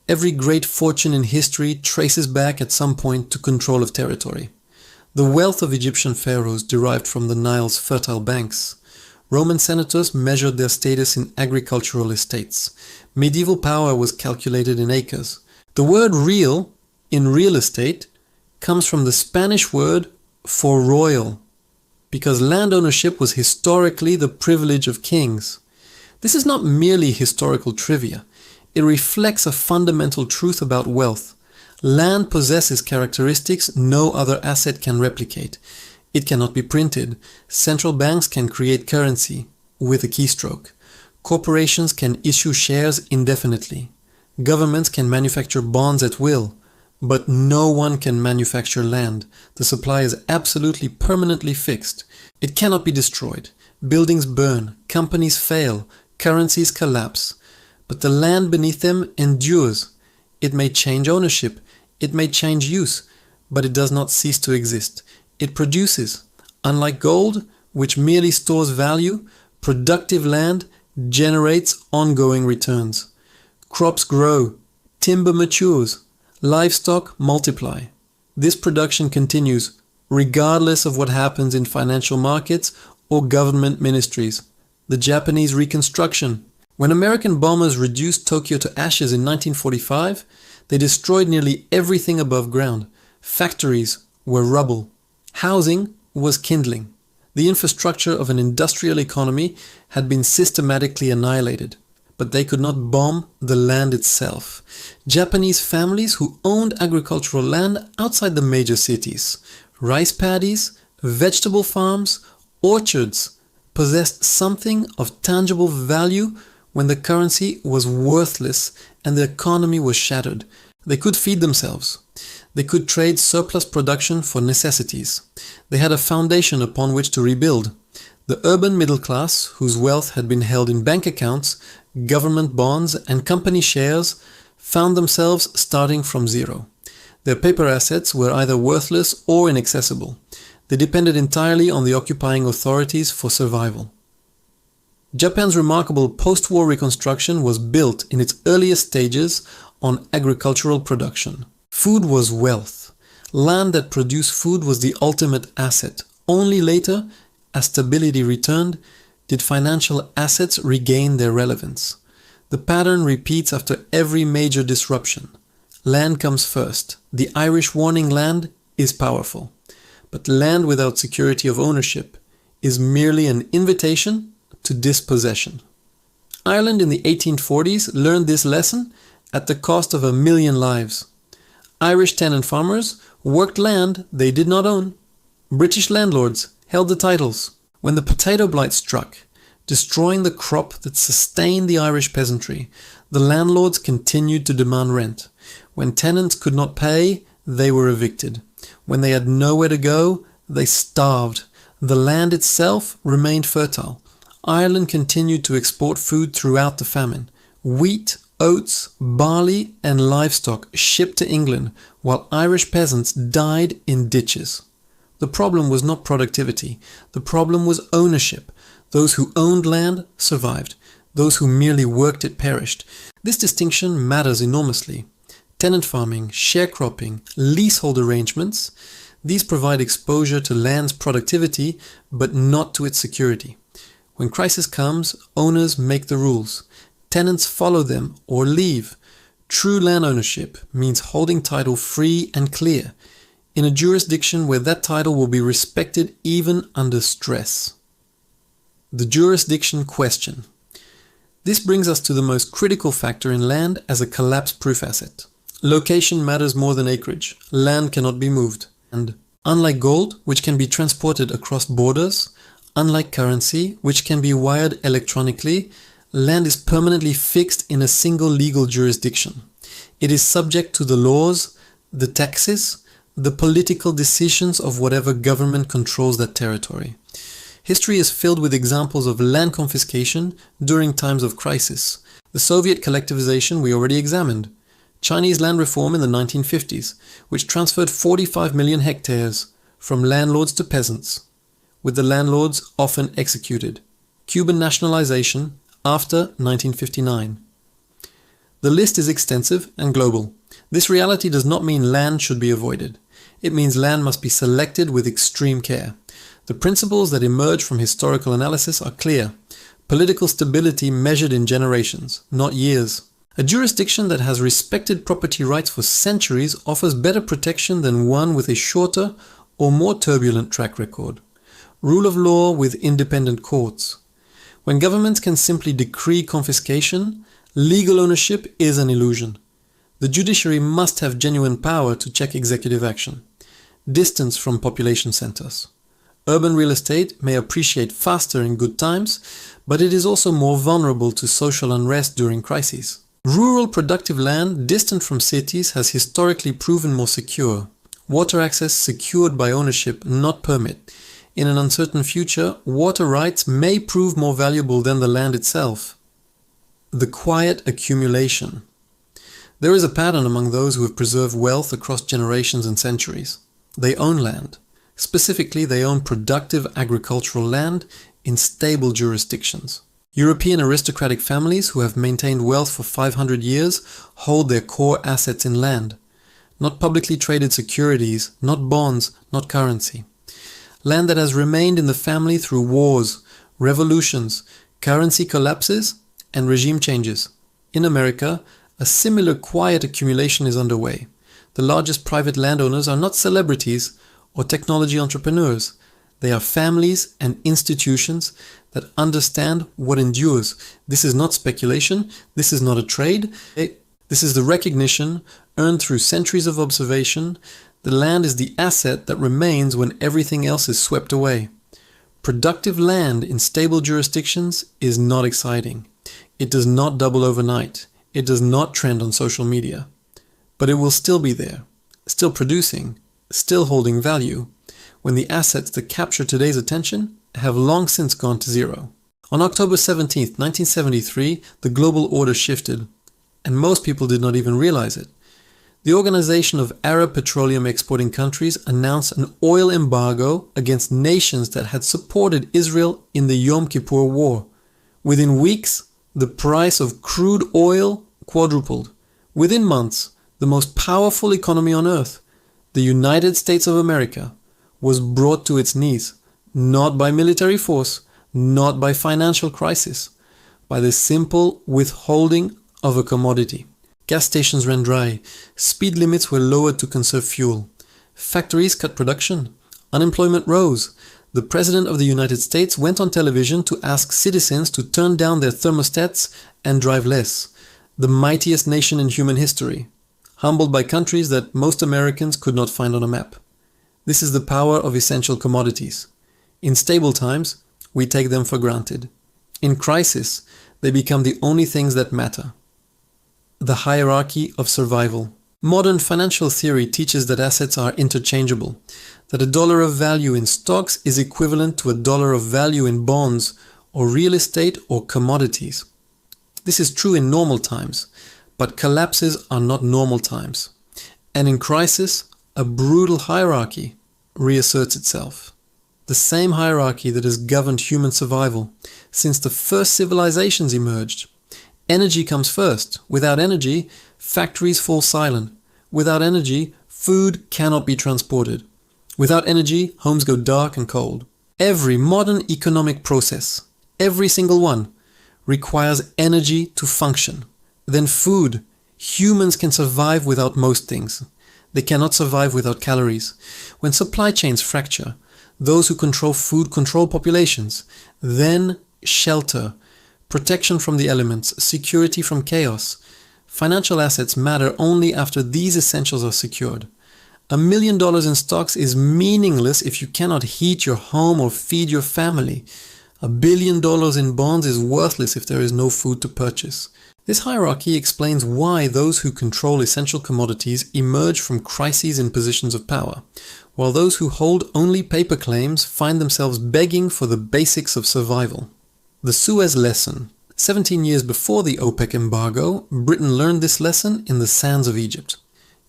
Every great fortune in history traces back at some point to control of territory. The wealth of Egyptian pharaohs derived from the Nile's fertile banks. Roman senators measured their status in agricultural estates. Medieval power was calculated in acres. The word real, in real estate, comes from the Spanish word for royal, because land ownership was historically the privilege of kings. This is not merely historical trivia. It reflects a fundamental truth about wealth. Land possesses characteristics no other asset can replicate. It cannot be printed. Central banks can create currency with a keystroke. Corporations can issue shares indefinitely. Governments can manufacture bonds at will. But no one can manufacture land. The supply is absolutely permanently fixed. It cannot be destroyed. Buildings burn, companies fail, currencies collapse. But the land beneath them endures. It may change ownership, it may change use, but it does not cease to exist. It produces. Unlike gold, which merely stores value, productive land generates ongoing returns. Crops grow, timber matures, livestock multiply. This production continues regardless of what happens in financial markets or government ministries. The Japanese Reconstruction. When American bombers reduced Tokyo to ashes in 1945, they destroyed nearly everything above ground. Factories were rubble. Housing was kindling. The infrastructure of an industrial economy had been systematically annihilated. But they could not bomb the land itself. Japanese families who owned agricultural land outside the major cities, rice paddies, vegetable farms, orchards, possessed something of tangible value when the currency was worthless and the economy was shattered. They could feed themselves. They could trade surplus production for necessities. They had a foundation upon which to rebuild. The urban middle class, whose wealth had been held in bank accounts, government bonds, and company shares, found themselves starting from zero. Their paper assets were either worthless or inaccessible. They depended entirely on the occupying authorities for survival. Japan's remarkable post-war reconstruction was built in its earliest stages on agricultural production. Food was wealth. Land that produced food was the ultimate asset. Only later, as stability returned, did financial assets regain their relevance. The pattern repeats after every major disruption. Land comes first. The Irish warning land is powerful. But land without security of ownership is merely an invitation to dispossession. Ireland in the 1840s learned this lesson at the cost of 1 million lives. Irish tenant farmers worked land they did not own. British landlords held the titles. When the potato blight struck, destroying the crop that sustained the Irish peasantry, the landlords continued to demand rent. When tenants could not pay, they were evicted. When they had nowhere to go, they starved. The land itself remained fertile. Ireland continued to export food throughout the famine. Wheat, oats, barley, and livestock shipped to England, while Irish peasants died in ditches. The problem was not productivity. The problem was ownership. Those who owned land survived. Those who merely worked it perished. This distinction matters enormously. Tenant farming, sharecropping, leasehold arrangements, these provide exposure to land's productivity, but not to its security. When crisis comes, owners make the rules. Tenants follow them or leave. True land ownership means holding title free and clear, in a jurisdiction where that title will be respected even under stress. The jurisdiction question. This brings us to the most critical factor in land as a collapse-proof asset. Location matters more than acreage. Land cannot be moved. And unlike gold, which can be transported across borders, unlike currency, which can be wired electronically, land is permanently fixed in a single legal jurisdiction. It is subject to the laws, the taxes, the political decisions of whatever government controls that territory. History is filled with examples of land confiscation during times of crisis. The Soviet collectivization we already examined. Chinese land reform in the 1950s, which transferred 45 million hectares from landlords to peasants. with the landlords often executed. Cuban nationalization after 1959. The list is extensive and global. This reality does not mean land should be avoided. It means land must be selected with extreme care. The principles that emerge from historical analysis are clear. Political stability measured in generations, not years. A jurisdiction that has respected property rights for centuries offers better protection than one with a shorter or more turbulent track record. Rule of law with independent courts. When governments can simply decree confiscation, legal ownership is an illusion. The judiciary must have genuine power to check executive action. Distance from population centers. Urban real estate may appreciate faster in good times, but it is also more vulnerable to social unrest during crises. Rural productive land distant from cities has historically proven more secure. Water access secured by ownership, not permit. In an uncertain future, water rights may prove more valuable than the land itself. The quiet accumulation. There is a pattern among those who have preserved wealth across generations and centuries. They own land. Specifically, they own productive agricultural land in stable jurisdictions. European aristocratic families who have maintained wealth for 500 years hold their core assets in land. Not publicly traded securities, not bonds, not currency. Land that has remained in the family through wars, revolutions, currency collapses, and regime changes. In America, a similar quiet accumulation is underway. The largest private landowners are not celebrities or technology entrepreneurs. They are families and institutions that understand what endures. This is not speculation. This is not a trade. This is the recognition earned through centuries of observation. The land is the asset that remains when everything else is swept away. Productive land in stable jurisdictions is not exciting. It does not double overnight. It does not trend on social media. But it will still be there, still producing, still holding value, when the assets that capture today's attention have long since gone to zero. On October 17, 1973, the global order shifted, and most people did not even realize it. The Organization of Arab Petroleum Exporting Countries announced an oil embargo against nations that had supported Israel in the Yom Kippur War. Within weeks, the price of crude oil quadrupled. Within months, the most powerful economy on earth, the United States of America, was brought to its knees, not by military force, not by financial crisis, by the simple withholding of a commodity. Gas stations ran dry, speed limits were lowered to conserve fuel, factories cut production, unemployment rose. The President of the United States went on television to ask citizens to turn down their thermostats and drive less. The mightiest nation in human history, humbled by countries that most Americans could not find on a map. This is the power of essential commodities. In stable times, we take them for granted. In crisis, they become the only things that matter. The hierarchy of survival. Modern financial theory teaches that assets are interchangeable, that $1 of value in stocks is equivalent to $1 of value in bonds or real estate or commodities. This is true in normal times, but collapses are not normal times. And in crisis, a brutal hierarchy reasserts itself. The same hierarchy that has governed human survival since the first civilizations emerged. Energy comes first. Without energy, factories fall silent. Without energy, food cannot be transported. Without energy, homes go dark and cold. Every modern economic process, every single one, requires energy to function. Then food. Humans can survive without most things. They cannot survive without calories. When supply chains fracture, those who control food control populations. Then shelter, protection from the elements, security from chaos. Financial assets matter only after these essentials are secured. $1 million in stocks is meaningless if you cannot heat your home or feed your family. $1 billion in bonds is worthless if there is no food to purchase. This hierarchy explains why those who control essential commodities emerge from crises in positions of power, while those who hold only paper claims find themselves begging for the basics of survival. The Suez Lesson. 17 years before the OPEC embargo, Britain learned this lesson in the sands of Egypt.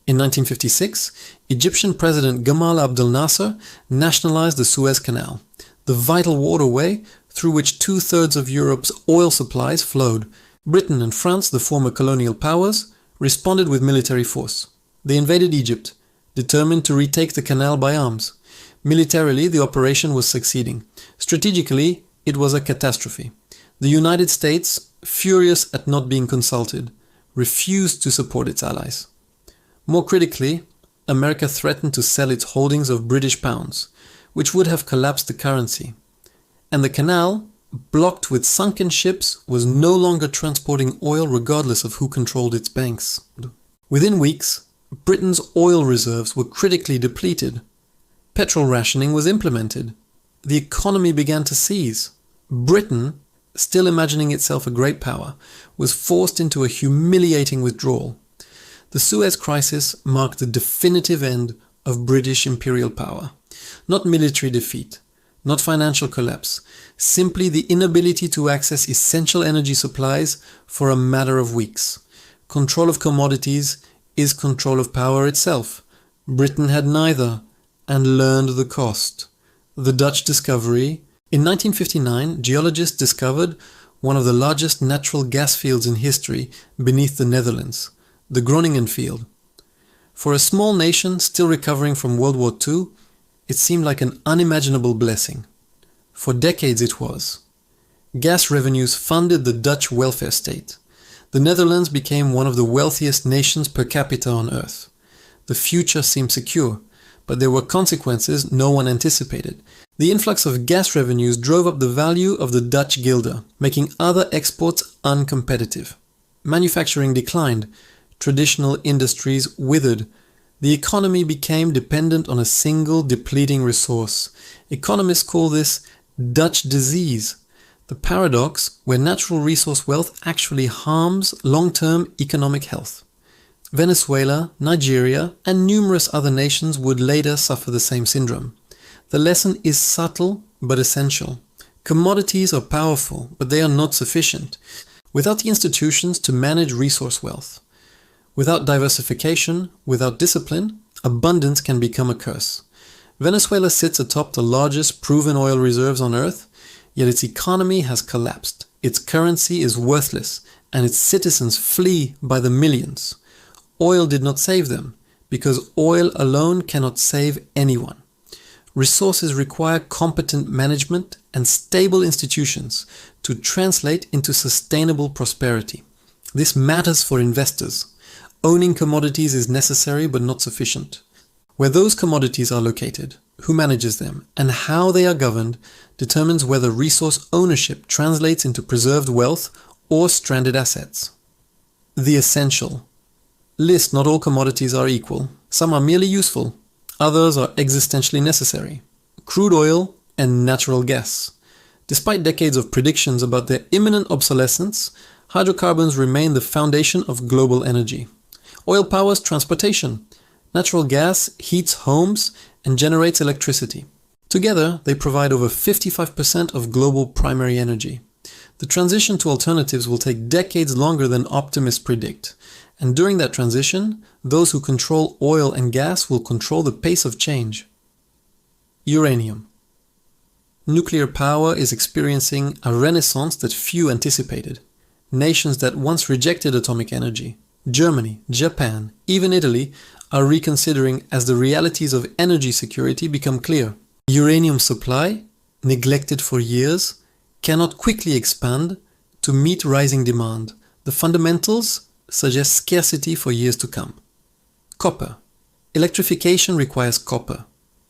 In 1956, Egyptian President Gamal Abdel Nasser nationalized the Suez Canal. the vital waterway through which 2/3 of Europe's oil supplies flowed. Britain and France, the former colonial powers, responded with military force. They invaded Egypt, determined to retake the canal by arms. Militarily, the operation was succeeding. Strategically, it was a catastrophe. The United States, furious at not being consulted, refused to support its allies. More critically, America threatened to sell its holdings of British pounds, which would have collapsed the currency. And the canal, blocked with sunken ships, was no longer transporting oil regardless of who controlled its banks. Within weeks, Britain's oil reserves were critically depleted. Petrol rationing was implemented. The economy began to seize. Britain, still imagining itself a great power, was forced into a humiliating withdrawal. The Suez Crisis marked the definitive end of British imperial power. Not military defeat, not financial collapse, simply the inability to access essential energy supplies for a matter of weeks. Control of commodities is control of power itself. Britain had neither, and learned the cost. The Dutch discovery. In 1959, geologists discovered one of the largest natural gas fields in history beneath the Netherlands, the Groningen field. For a small nation still recovering from World War II, it seemed like an unimaginable blessing. For decades it was. Gas revenues funded the Dutch welfare state. The Netherlands became one of the wealthiest nations per capita on earth. The future seemed secure, but there were consequences no one anticipated. The influx of gas revenues drove up the value of the Dutch guilder, making other exports uncompetitive. Manufacturing declined, traditional industries withered. The economy became dependent on a single depleting resource. Economists call this Dutch disease, the paradox where natural resource wealth actually harms long-term economic health. Venezuela, Nigeria, and numerous other nations would later suffer the same syndrome. The lesson is subtle but essential. Commodities are powerful, but they are not sufficient. Without the institutions to manage resource wealth, without diversification, without discipline, abundance can become a curse. Venezuela sits atop the largest proven oil reserves on earth, yet its economy has collapsed. Its currency is worthless, and its citizens flee by the millions. Oil did not save them, because oil alone cannot save anyone. Resources require competent management and stable institutions to translate into sustainable prosperity. This matters for investors. Owning commodities is necessary but not sufficient. Where those commodities are located, who manages them, and how they are governed determines whether resource ownership translates into preserved wealth or stranded assets. The essential. List: not all commodities are equal. Some are merely useful. Others are existentially necessary. Crude oil and natural gas. Despite decades of predictions about their imminent obsolescence, hydrocarbons remain the foundation of global energy. Oil powers transportation. Natural gas heats homes and generates electricity. Together, they provide over 55% of global primary energy. The transition to alternatives will take decades longer than optimists predict. And during that transition, those who control oil and gas will control the pace of change. Uranium. Nuclear power is experiencing a renaissance that few anticipated. Nations that once rejected atomic energy, Germany, Japan, even Italy, are reconsidering as the realities of energy security become clear. Uranium supply, neglected for years, cannot quickly expand to meet rising demand. The fundamentals suggest scarcity for years to come. Copper. Electrification requires copper.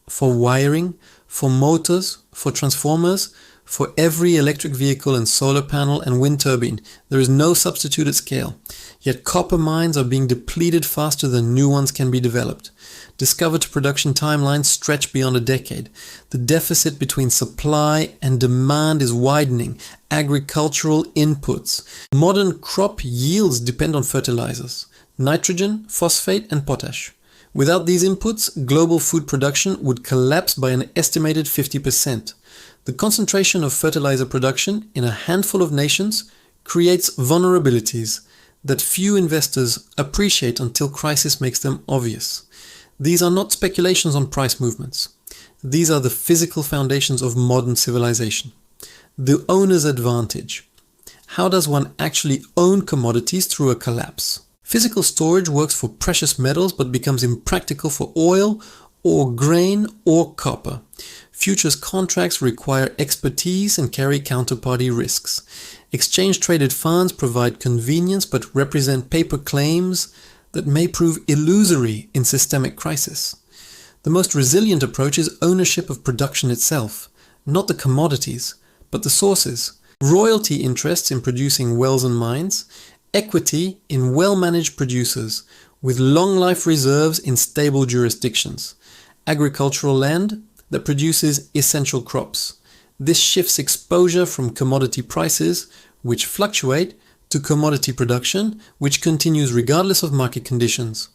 For wiring, for motors, for transformers, for every electric vehicle and solar panel and wind turbine, there is no substitute at scale. Yet copper mines are being depleted faster than new ones can be developed. Discovered to production timelines stretch beyond a decade. The deficit between supply and demand is widening. Agricultural inputs. Modern crop yields depend on fertilizers: nitrogen, phosphate, and potash. Without these inputs, global food production would collapse by an estimated 50%. The concentration of fertilizer production in a handful of nations creates vulnerabilities that few investors appreciate until crisis makes them obvious. These are not speculations on price movements. These are the physical foundations of modern civilization. The owner's advantage. How does one actually own commodities through a collapse? Physical storage works for precious metals but becomes impractical for oil or grain or copper. Futures contracts require expertise and carry counterparty risks. Exchange-traded funds provide convenience but represent paper claims that may prove illusory in systemic crisis. The most resilient approach is ownership of production itself, not the commodities, but the sources. Royalty interests in producing wells and mines, equity in well-managed producers, with long-life reserves in stable jurisdictions, agricultural land that produces essential crops. This shifts exposure from commodity prices, which fluctuate, to commodity production, which continues regardless of market conditions.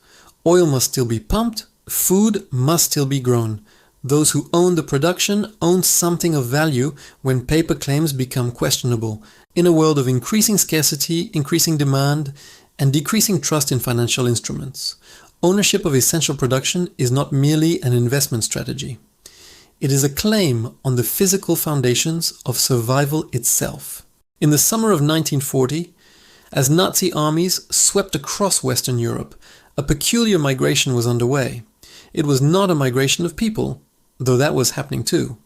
Oil must still be pumped, food must still be grown. Those who own the production own something of value when paper claims become questionable. In a world of increasing scarcity, increasing demand, and decreasing trust in financial instruments, ownership of essential production is not merely an investment strategy. It is a claim on the physical foundations of survival itself. In the summer of 1940, as Nazi armies swept across Western Europe, a peculiar migration was underway. It was not a migration of people, though that was happening too.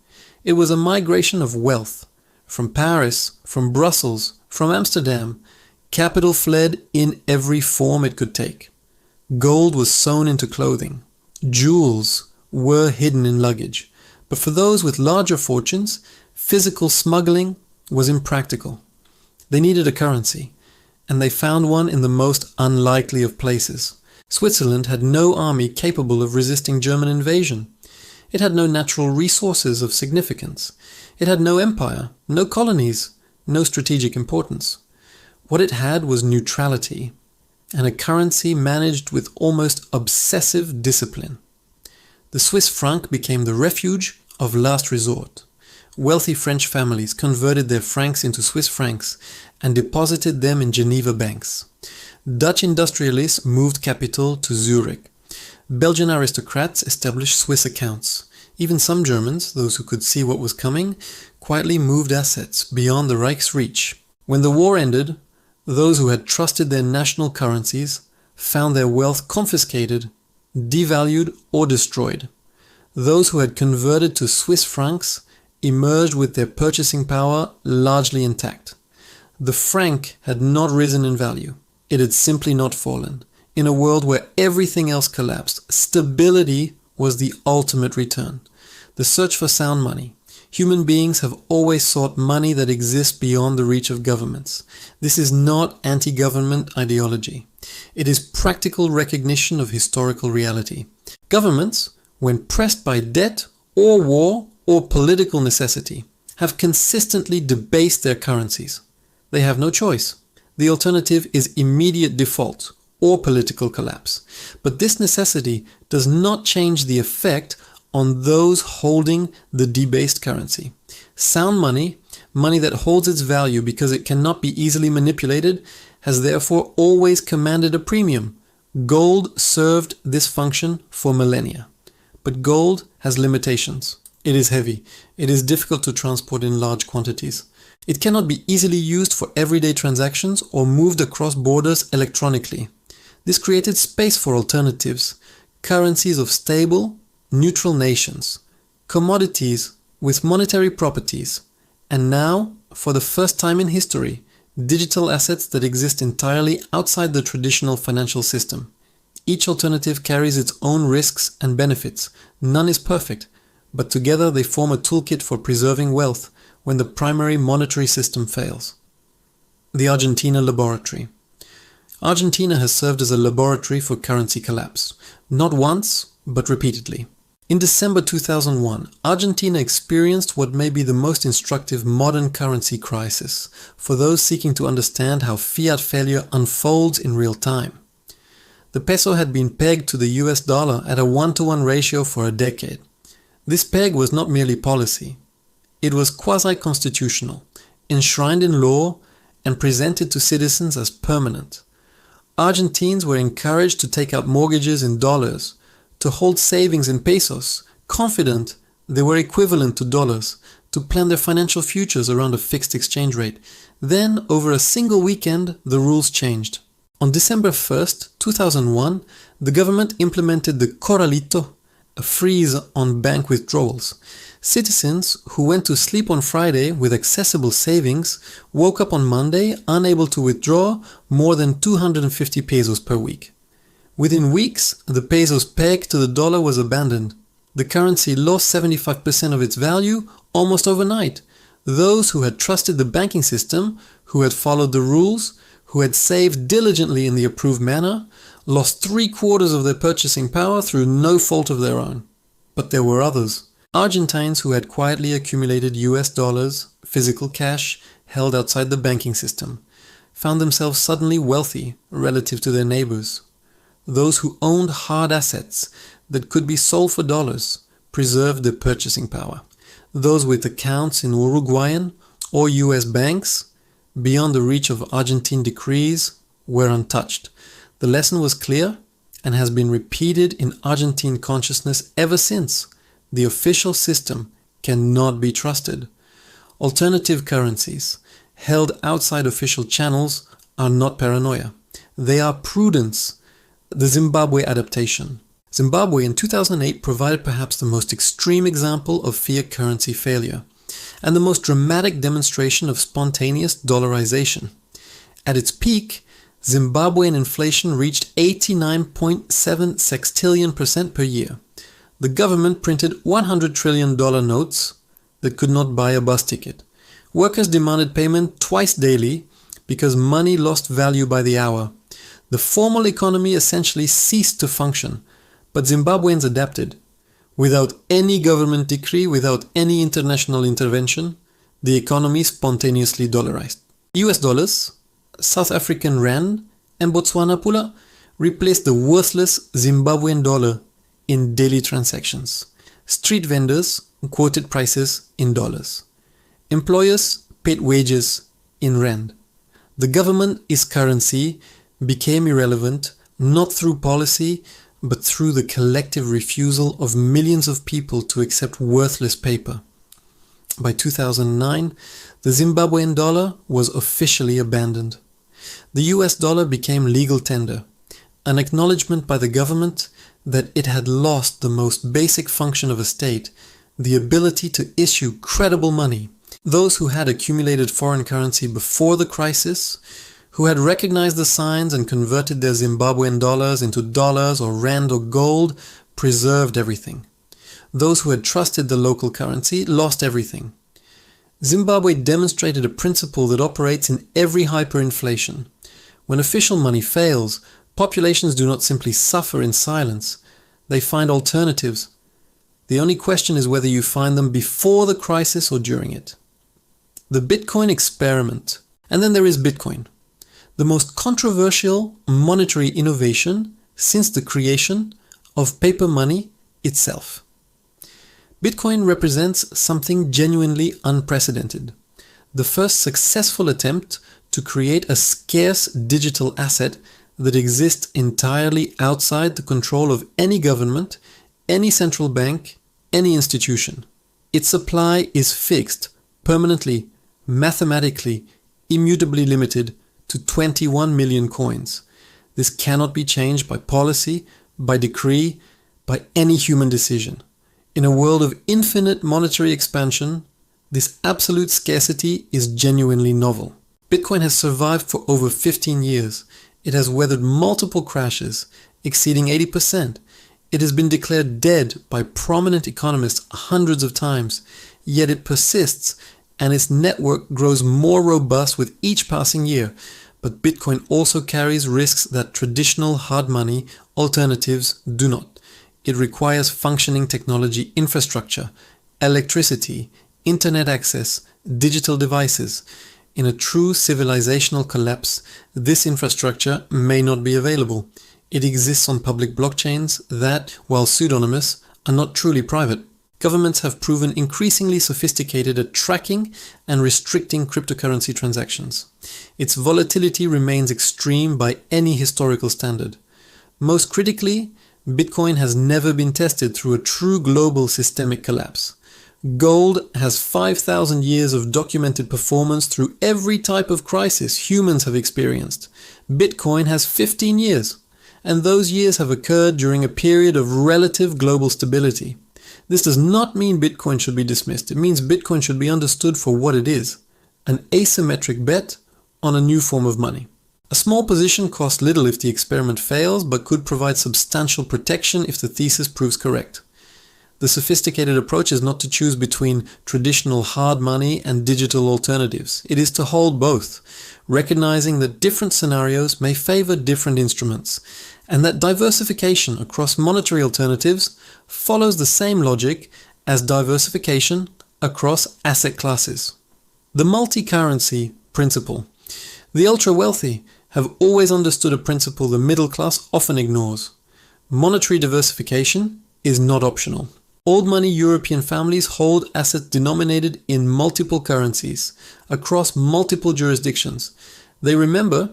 It was a migration of wealth. From Paris, from Brussels, from Amsterdam, capital fled in every form it could take. Gold was sewn into clothing. Jewels were hidden in luggage. But for those with larger fortunes, physical smuggling was impractical. They needed a currency, and they found one in the most unlikely of places. Switzerland had no army capable of resisting German invasion. It had no natural resources of significance. It had no empire, no colonies, no strategic importance. What it had was neutrality, and a currency managed with almost obsessive discipline. The Swiss franc became the refuge of last resort. Wealthy French families converted their francs into Swiss francs and deposited them in Geneva banks. Dutch industrialists moved capital to Zurich. Belgian aristocrats established Swiss accounts. Even some Germans, those who could see what was coming, quietly moved assets beyond the Reich's reach. When the war ended, those who had trusted their national currencies found their wealth confiscated, devalued, or destroyed. Those who had converted to Swiss francs emerged with their purchasing power largely intact. The franc had not risen in value. It had simply not fallen. In a world where everything else collapsed, stability was the ultimate return. The search for sound money. Human beings have always sought money that exists beyond the reach of governments. This is not anti-government ideology. It is practical recognition of historical reality. Governments, when pressed by debt or war or political necessity, have consistently debased their currencies. They have no choice. The alternative is immediate default or political collapse. But this necessity does not change the effect on those holding the debased currency. Sound money, money that holds its value because it cannot be easily manipulated, has therefore always commanded a premium. Gold served this function for millennia. But gold has limitations. It is heavy. It is difficult to transport in large quantities. It cannot be easily used for everyday transactions or moved across borders electronically. This created space for alternatives, currencies of stable, neutral nations, commodities with monetary properties, and now, for the first time in history, digital assets that exist entirely outside the traditional financial system. Each alternative carries its own risks and benefits. None is perfect, but together they form a toolkit for preserving wealth when the primary monetary system fails. The Argentina Laboratory. Argentina has served as a laboratory for currency collapse, not once, but repeatedly. In December 2001, Argentina experienced what may be the most instructive modern currency crisis for those seeking to understand how fiat failure unfolds in real time. The peso had been pegged to the US dollar at a 1-to-1 ratio for a decade. This peg was not merely policy. It was quasi-constitutional, enshrined in law, and presented to citizens as permanent. Argentines were encouraged to take out mortgages in dollars, to hold savings in pesos, confident They were equivalent to dollars, to plan their financial futures around a fixed exchange rate. Then, over a single weekend, the rules changed. On December 1st, 2001, the government implemented the corralito, a freeze on bank withdrawals. Citizens who went to sleep on Friday with accessible savings woke up on Monday unable to withdraw more than 250 pesos per week. Within weeks, the peso's peg to the dollar was abandoned. The currency lost 75% of its value almost overnight. Those who had trusted the banking system, who had followed the rules, who had saved diligently in the approved manner, lost 3/4 of their purchasing power through no fault of their own. But there were others. Argentines who had quietly accumulated US dollars, physical cash, held outside the banking system, found themselves suddenly wealthy relative to their neighbors. Those who owned hard assets that could be sold for dollars preserved their purchasing power. Those with accounts in Uruguayan or US banks, beyond the reach of Argentine decrees, were untouched. The lesson was clear and has been repeated in Argentine consciousness ever since. The official system cannot be trusted. Alternative currencies, held outside official channels, are not paranoia. They are prudence. The Zimbabwe adaptation. Zimbabwe in 2008 provided perhaps the most extreme example of fiat currency failure, and the most dramatic demonstration of spontaneous dollarization. At its peak, Zimbabwean inflation reached 89.7 sextillion% per year. The government printed $100 trillion notes that could not buy a bus ticket. Workers demanded payment twice daily because money lost value by the hour. The formal economy essentially ceased to function, but Zimbabweans adapted. Without any government decree, without any international intervention, the economy spontaneously dollarized. US dollars, South African rand, and Botswana pula replaced the worthless Zimbabwean dollar in daily transactions. Street vendors quoted prices in dollars. Employers paid wages in rand. The government is currency became irrelevant not through policy but through the collective refusal of millions of people to accept worthless paper. By 2009, the Zimbabwean dollar was officially abandoned. The US dollar became legal tender, an acknowledgement by the government that it had lost the most basic function of a state, the ability to issue credible money. Those who had accumulated foreign currency before the crisis, who had recognized the signs and converted their Zimbabwean dollars into dollars or rand or gold, preserved everything. Those who had trusted the local currency lost everything. Zimbabwe demonstrated a principle that operates in every hyperinflation. When official money fails, populations do not simply suffer in silence. They find alternatives. The only question is whether you find them before the crisis or during it. The Bitcoin experiment. And then there is Bitcoin, the most controversial monetary innovation since the creation of paper money itself. Bitcoin represents something genuinely unprecedented. The first successful attempt to create a scarce digital asset that exists entirely outside the control of any government, any central bank, any institution. Its supply is fixed, permanently, mathematically, immutably limited to 21 million coins. This cannot be changed by policy, by decree, by any human decision. In a world of infinite monetary expansion, this absolute scarcity is genuinely novel. Bitcoin has survived for over 15 years. It has weathered multiple crashes, exceeding 80%. It has been declared dead by prominent economists hundreds of times, yet it persists, and its network grows more robust with each passing year. But Bitcoin also carries risks that traditional hard money alternatives do not. It requires functioning technology infrastructure, electricity, internet access, digital devices. In a true civilizational collapse, this infrastructure may not be available. It exists on public blockchains that, while pseudonymous, are not truly private. Governments have proven increasingly sophisticated at tracking and restricting cryptocurrency transactions. Its volatility remains extreme by any historical standard. Most critically, Bitcoin has never been tested through a true global systemic collapse. Gold has 5,000 years of documented performance through every type of crisis humans have experienced. Bitcoin has 15 years, and those years have occurred during a period of relative global stability. This does not mean Bitcoin should be dismissed. It means Bitcoin should be understood for what it is, an asymmetric bet on a new form of money. A small position costs little if the experiment fails, but could provide substantial protection if the thesis proves correct. The sophisticated approach is not to choose between traditional hard money and digital alternatives. It is to hold both, recognizing that different scenarios may favor different instruments, and that diversification across monetary alternatives follows the same logic as diversification across asset classes. The multi-currency principle. The ultra-wealthy have always understood a principle the middle class often ignores. Monetary diversification is not optional. Old money European families hold assets denominated in multiple currencies across multiple jurisdictions. They remember,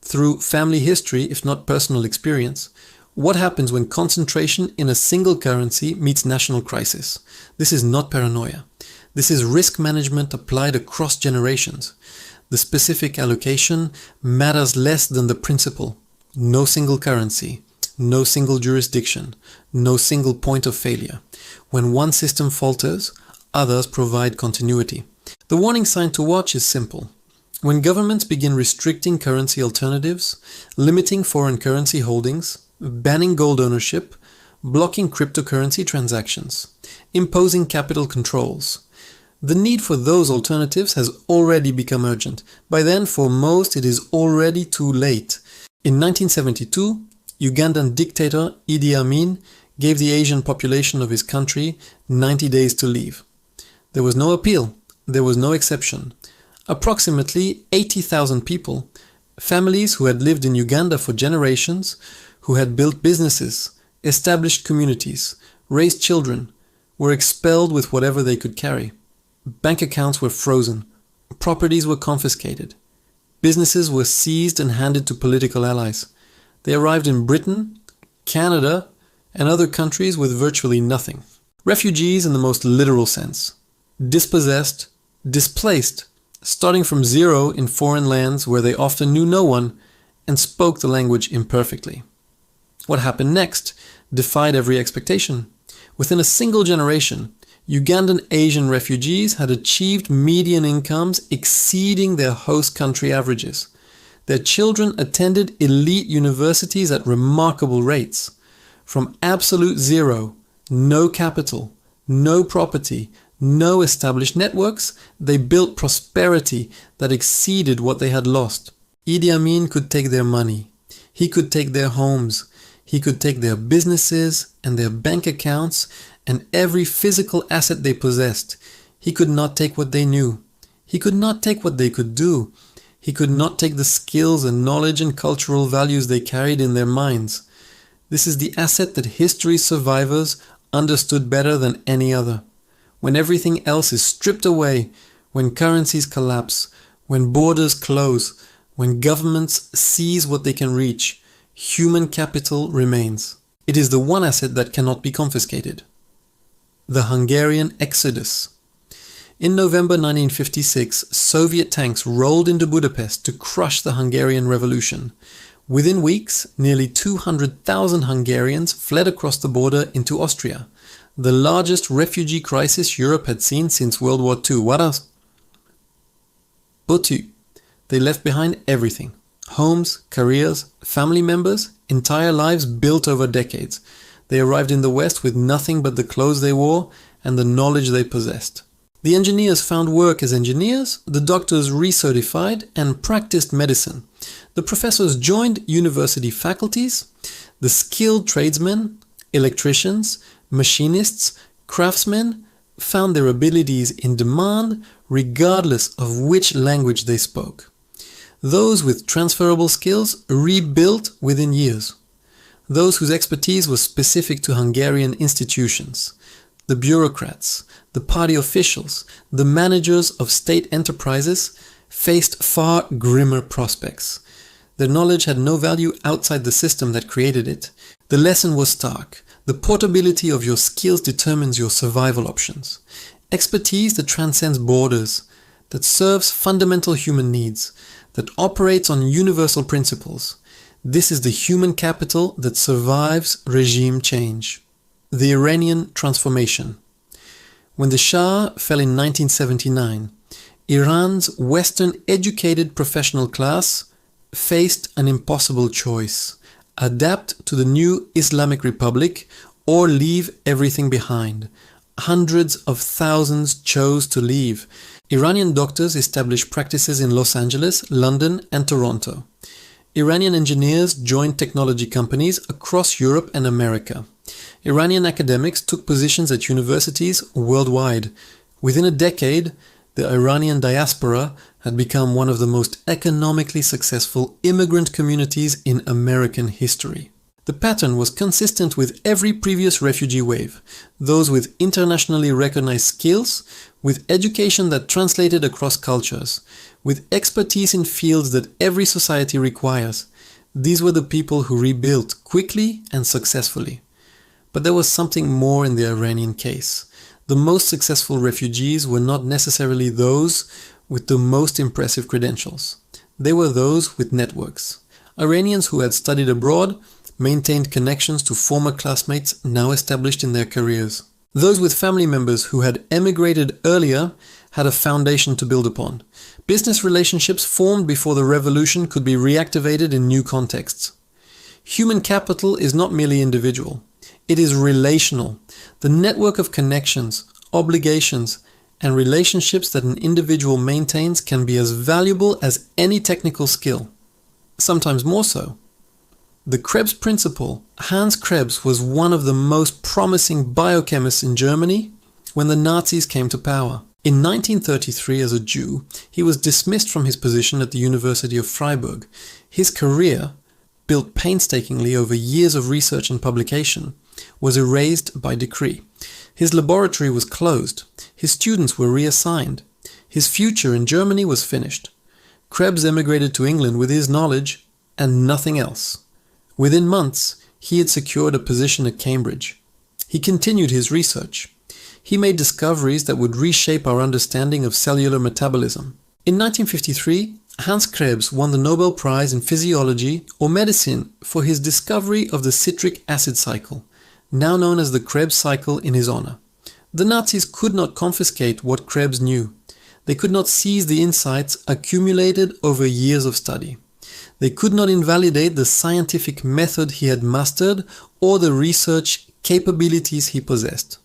through family history if not personal experience, what happens when concentration in a single currency meets national crisis. This is not paranoia. This is risk management applied across generations. The specific allocation matters less than the principle. No single currency, no single jurisdiction, no single point of failure. When one system falters, others provide continuity. The warning sign to watch is simple. When governments begin restricting currency alternatives, limiting foreign currency holdings, banning gold ownership, blocking cryptocurrency transactions, imposing capital controls, the need for those alternatives has already become urgent. By then, for most, it is already too late. In 1972, Ugandan dictator Idi Amin gave the Asian population of his country 90 days to leave. There was no appeal. There was no exception. Approximately 80,000 people, families who had lived in Uganda for generations, who had built businesses, established communities, raised children, were expelled with whatever they could carry. Bank accounts were frozen. Properties were confiscated. Businesses were seized and handed to political allies. They arrived in Britain, Canada, and other countries with virtually nothing. Refugees in the most literal sense. Dispossessed, displaced, starting from zero in foreign lands where they often knew no one and spoke the language imperfectly. What happened next defied every expectation. Within a single generation, Ugandan Asian refugees had achieved median incomes exceeding their host country averages. Their children attended elite universities at remarkable rates. From absolute zero, no capital, no property, no established networks, they built prosperity that exceeded what they had lost. Idi Amin could take their money. He could take their homes. He could take their businesses and their bank accounts and every physical asset they possessed. He could not take what they knew. He could not take what they could do. He could not take the skills and knowledge and cultural values they carried in their minds. This is the asset that history's survivors understood better than any other. When everything else is stripped away, when currencies collapse, when borders close, when governments seize what they can reach, human capital remains. It is the one asset that cannot be confiscated. The Hungarian Exodus. In November 1956, Soviet tanks rolled into Budapest to crush the Hungarian Revolution. Within weeks, nearly 200,000 Hungarians fled across the border into Austria, the largest refugee crisis Europe had seen since World War II. What else? Butu. They left behind everything. Homes, careers, family members, entire lives built over decades. They arrived in the West with nothing but the clothes they wore and the knowledge they possessed. The engineers found work as engineers, the doctors recertified and practiced medicine. The professors joined university faculties, the skilled tradesmen, electricians, machinists, craftsmen found their abilities in demand regardless of which language they spoke. Those with transferable skills rebuilt within years. Those whose expertise was specific to Hungarian institutions, the bureaucrats, the party officials, the managers of state enterprises, faced far grimmer prospects. Their knowledge had no value outside the system that created it. The lesson was stark. The portability of your skills determines your survival options. Expertise that transcends borders, that serves fundamental human needs, that operates on universal principles. This is the human capital that survives regime change. The Iranian transformation. When the Shah fell in 1979, Iran's Western-educated professional class faced an impossible choice: adapt to the new Islamic Republic or leave everything behind. Hundreds of thousands chose to leave. Iranian doctors established practices in Los Angeles, London, and Toronto. Iranian engineers joined technology companies across Europe and America. Iranian academics took positions at universities worldwide. Within a decade, the Iranian diaspora had become one of the most economically successful immigrant communities in American history. The pattern was consistent with every previous refugee wave: those with internationally recognized skills, with education that translated across cultures, with expertise in fields that every society requires. These were the people who rebuilt quickly and successfully. But there was something more in the Iranian case. The most successful refugees were not necessarily those with the most impressive credentials. They were those with networks. Iranians who had studied abroad maintained connections to former classmates now established in their careers. Those with family members who had emigrated earlier had a foundation to build upon. Business relationships formed before the revolution could be reactivated in new contexts. Human capital is not merely individual. It is relational. The network of connections, obligations, and relationships that an individual maintains can be as valuable as any technical skill. Sometimes more so. The Krebs principle. Hans Krebs was one of the most promising biochemists in Germany when the Nazis came to power. In 1933, as a Jew, he was dismissed from his position at the University of Freiburg. His career, built painstakingly over years of research and publication, was erased by decree. His laboratory was closed. His students were reassigned. His future in Germany was finished. Krebs emigrated to England with his knowledge and nothing else. Within months, he had secured a position at Cambridge. He continued his research. He made discoveries that would reshape our understanding of cellular metabolism. In 1953, Hans Krebs won the Nobel Prize in Physiology or Medicine for his discovery of the citric acid cycle, now known as the Krebs cycle, in his honor. The Nazis could not confiscate what Krebs knew. They could not seize the insights accumulated over years of study. They could not invalidate the scientific method he had mastered or the research capabilities he possessed.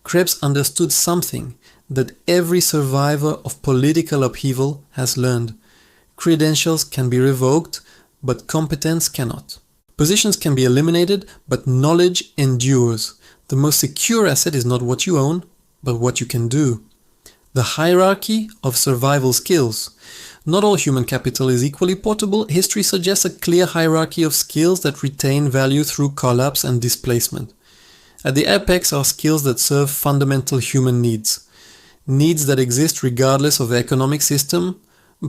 Krebs understood something that every survivor of political upheaval has learned. Credentials can be revoked, but competence cannot. Positions can be eliminated, but knowledge endures. The most secure asset is not what you own, but what you can do. The hierarchy of survival skills. Not all human capital is equally portable. History suggests a clear hierarchy of skills that retain value through collapse and displacement. At the apex are skills that serve fundamental human needs. Needs that exist regardless of economic system,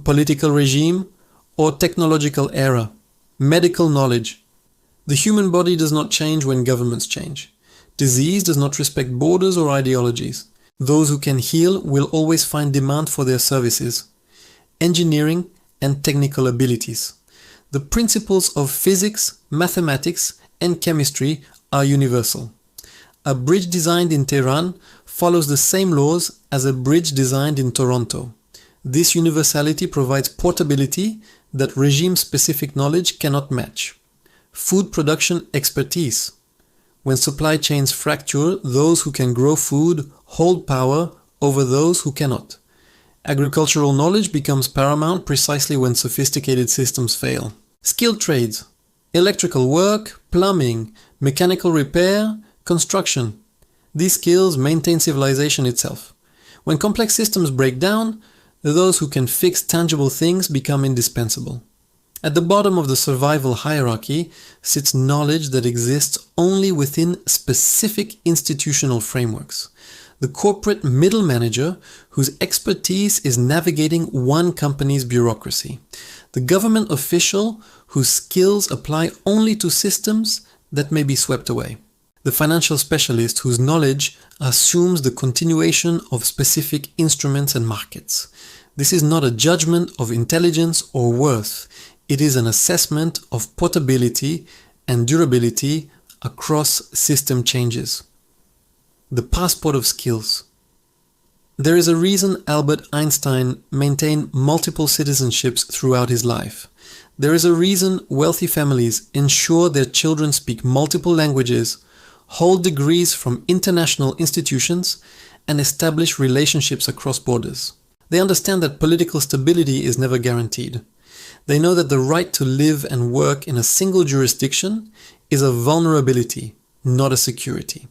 political regime, or technological era. Medical knowledge. The human body does not change when governments change. Disease does not respect borders or ideologies. Those who can heal will always find demand for their services. Engineering and technical abilities. The principles of physics, mathematics, and chemistry are universal. A bridge designed in Tehran follows the same laws as a bridge designed in Toronto. This universality provides portability that regime-specific knowledge cannot match. Food production expertise. When supply chains fracture, those who can grow food hold power over those who cannot. Agricultural knowledge becomes paramount precisely when sophisticated systems fail. Skilled trades. Electrical work, plumbing, mechanical repair, construction. These skills maintain civilization itself. When complex systems break down, those who can fix tangible things become indispensable. At the bottom of the survival hierarchy sits knowledge that exists only within specific institutional frameworks. The corporate middle manager whose expertise is navigating one company's bureaucracy. The government official whose skills apply only to systems that may be swept away. the financial specialist whose knowledge assumes the continuation of specific instruments and markets. This is not a judgment of intelligence or worth. It is an assessment of portability and durability across system changes. The passport of skills. There is a reason Albert Einstein maintained multiple citizenships throughout his life. There is a reason wealthy families ensure their children speak multiple languages, hold degrees from international institutions, and establish relationships across borders. They understand that political stability is never guaranteed. They know that the right to live and work in a single jurisdiction is a vulnerability, not a security.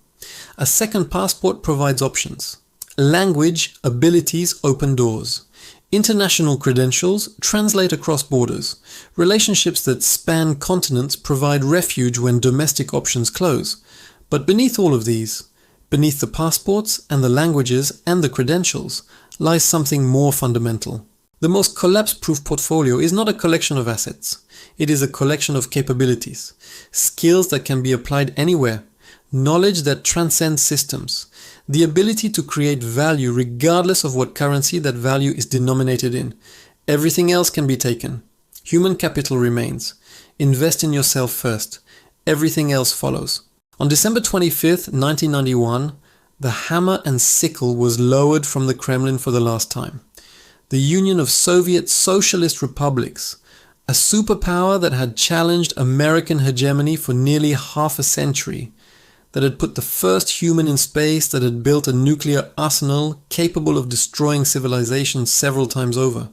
A second passport provides options. Language abilities open doors. International credentials translate across borders. Relationships that span continents provide refuge when domestic options close. But beneath all of these, beneath the passports and the languages and the credentials, lies something more fundamental. The most collapse-proof portfolio is not a collection of assets. It is a collection of capabilities, skills that can be applied anywhere, knowledge that transcends systems, the ability to create value regardless of what currency that value is denominated in. Everything else can be taken. Human capital remains. Invest in yourself first. Everything else follows. On December 25th, 1991, the hammer and sickle was lowered from the Kremlin for the last time. The Union of Soviet Socialist Republics, a superpower that had challenged American hegemony for nearly half a century, that had put the first human in space, that had built a nuclear arsenal capable of destroying civilization several times over,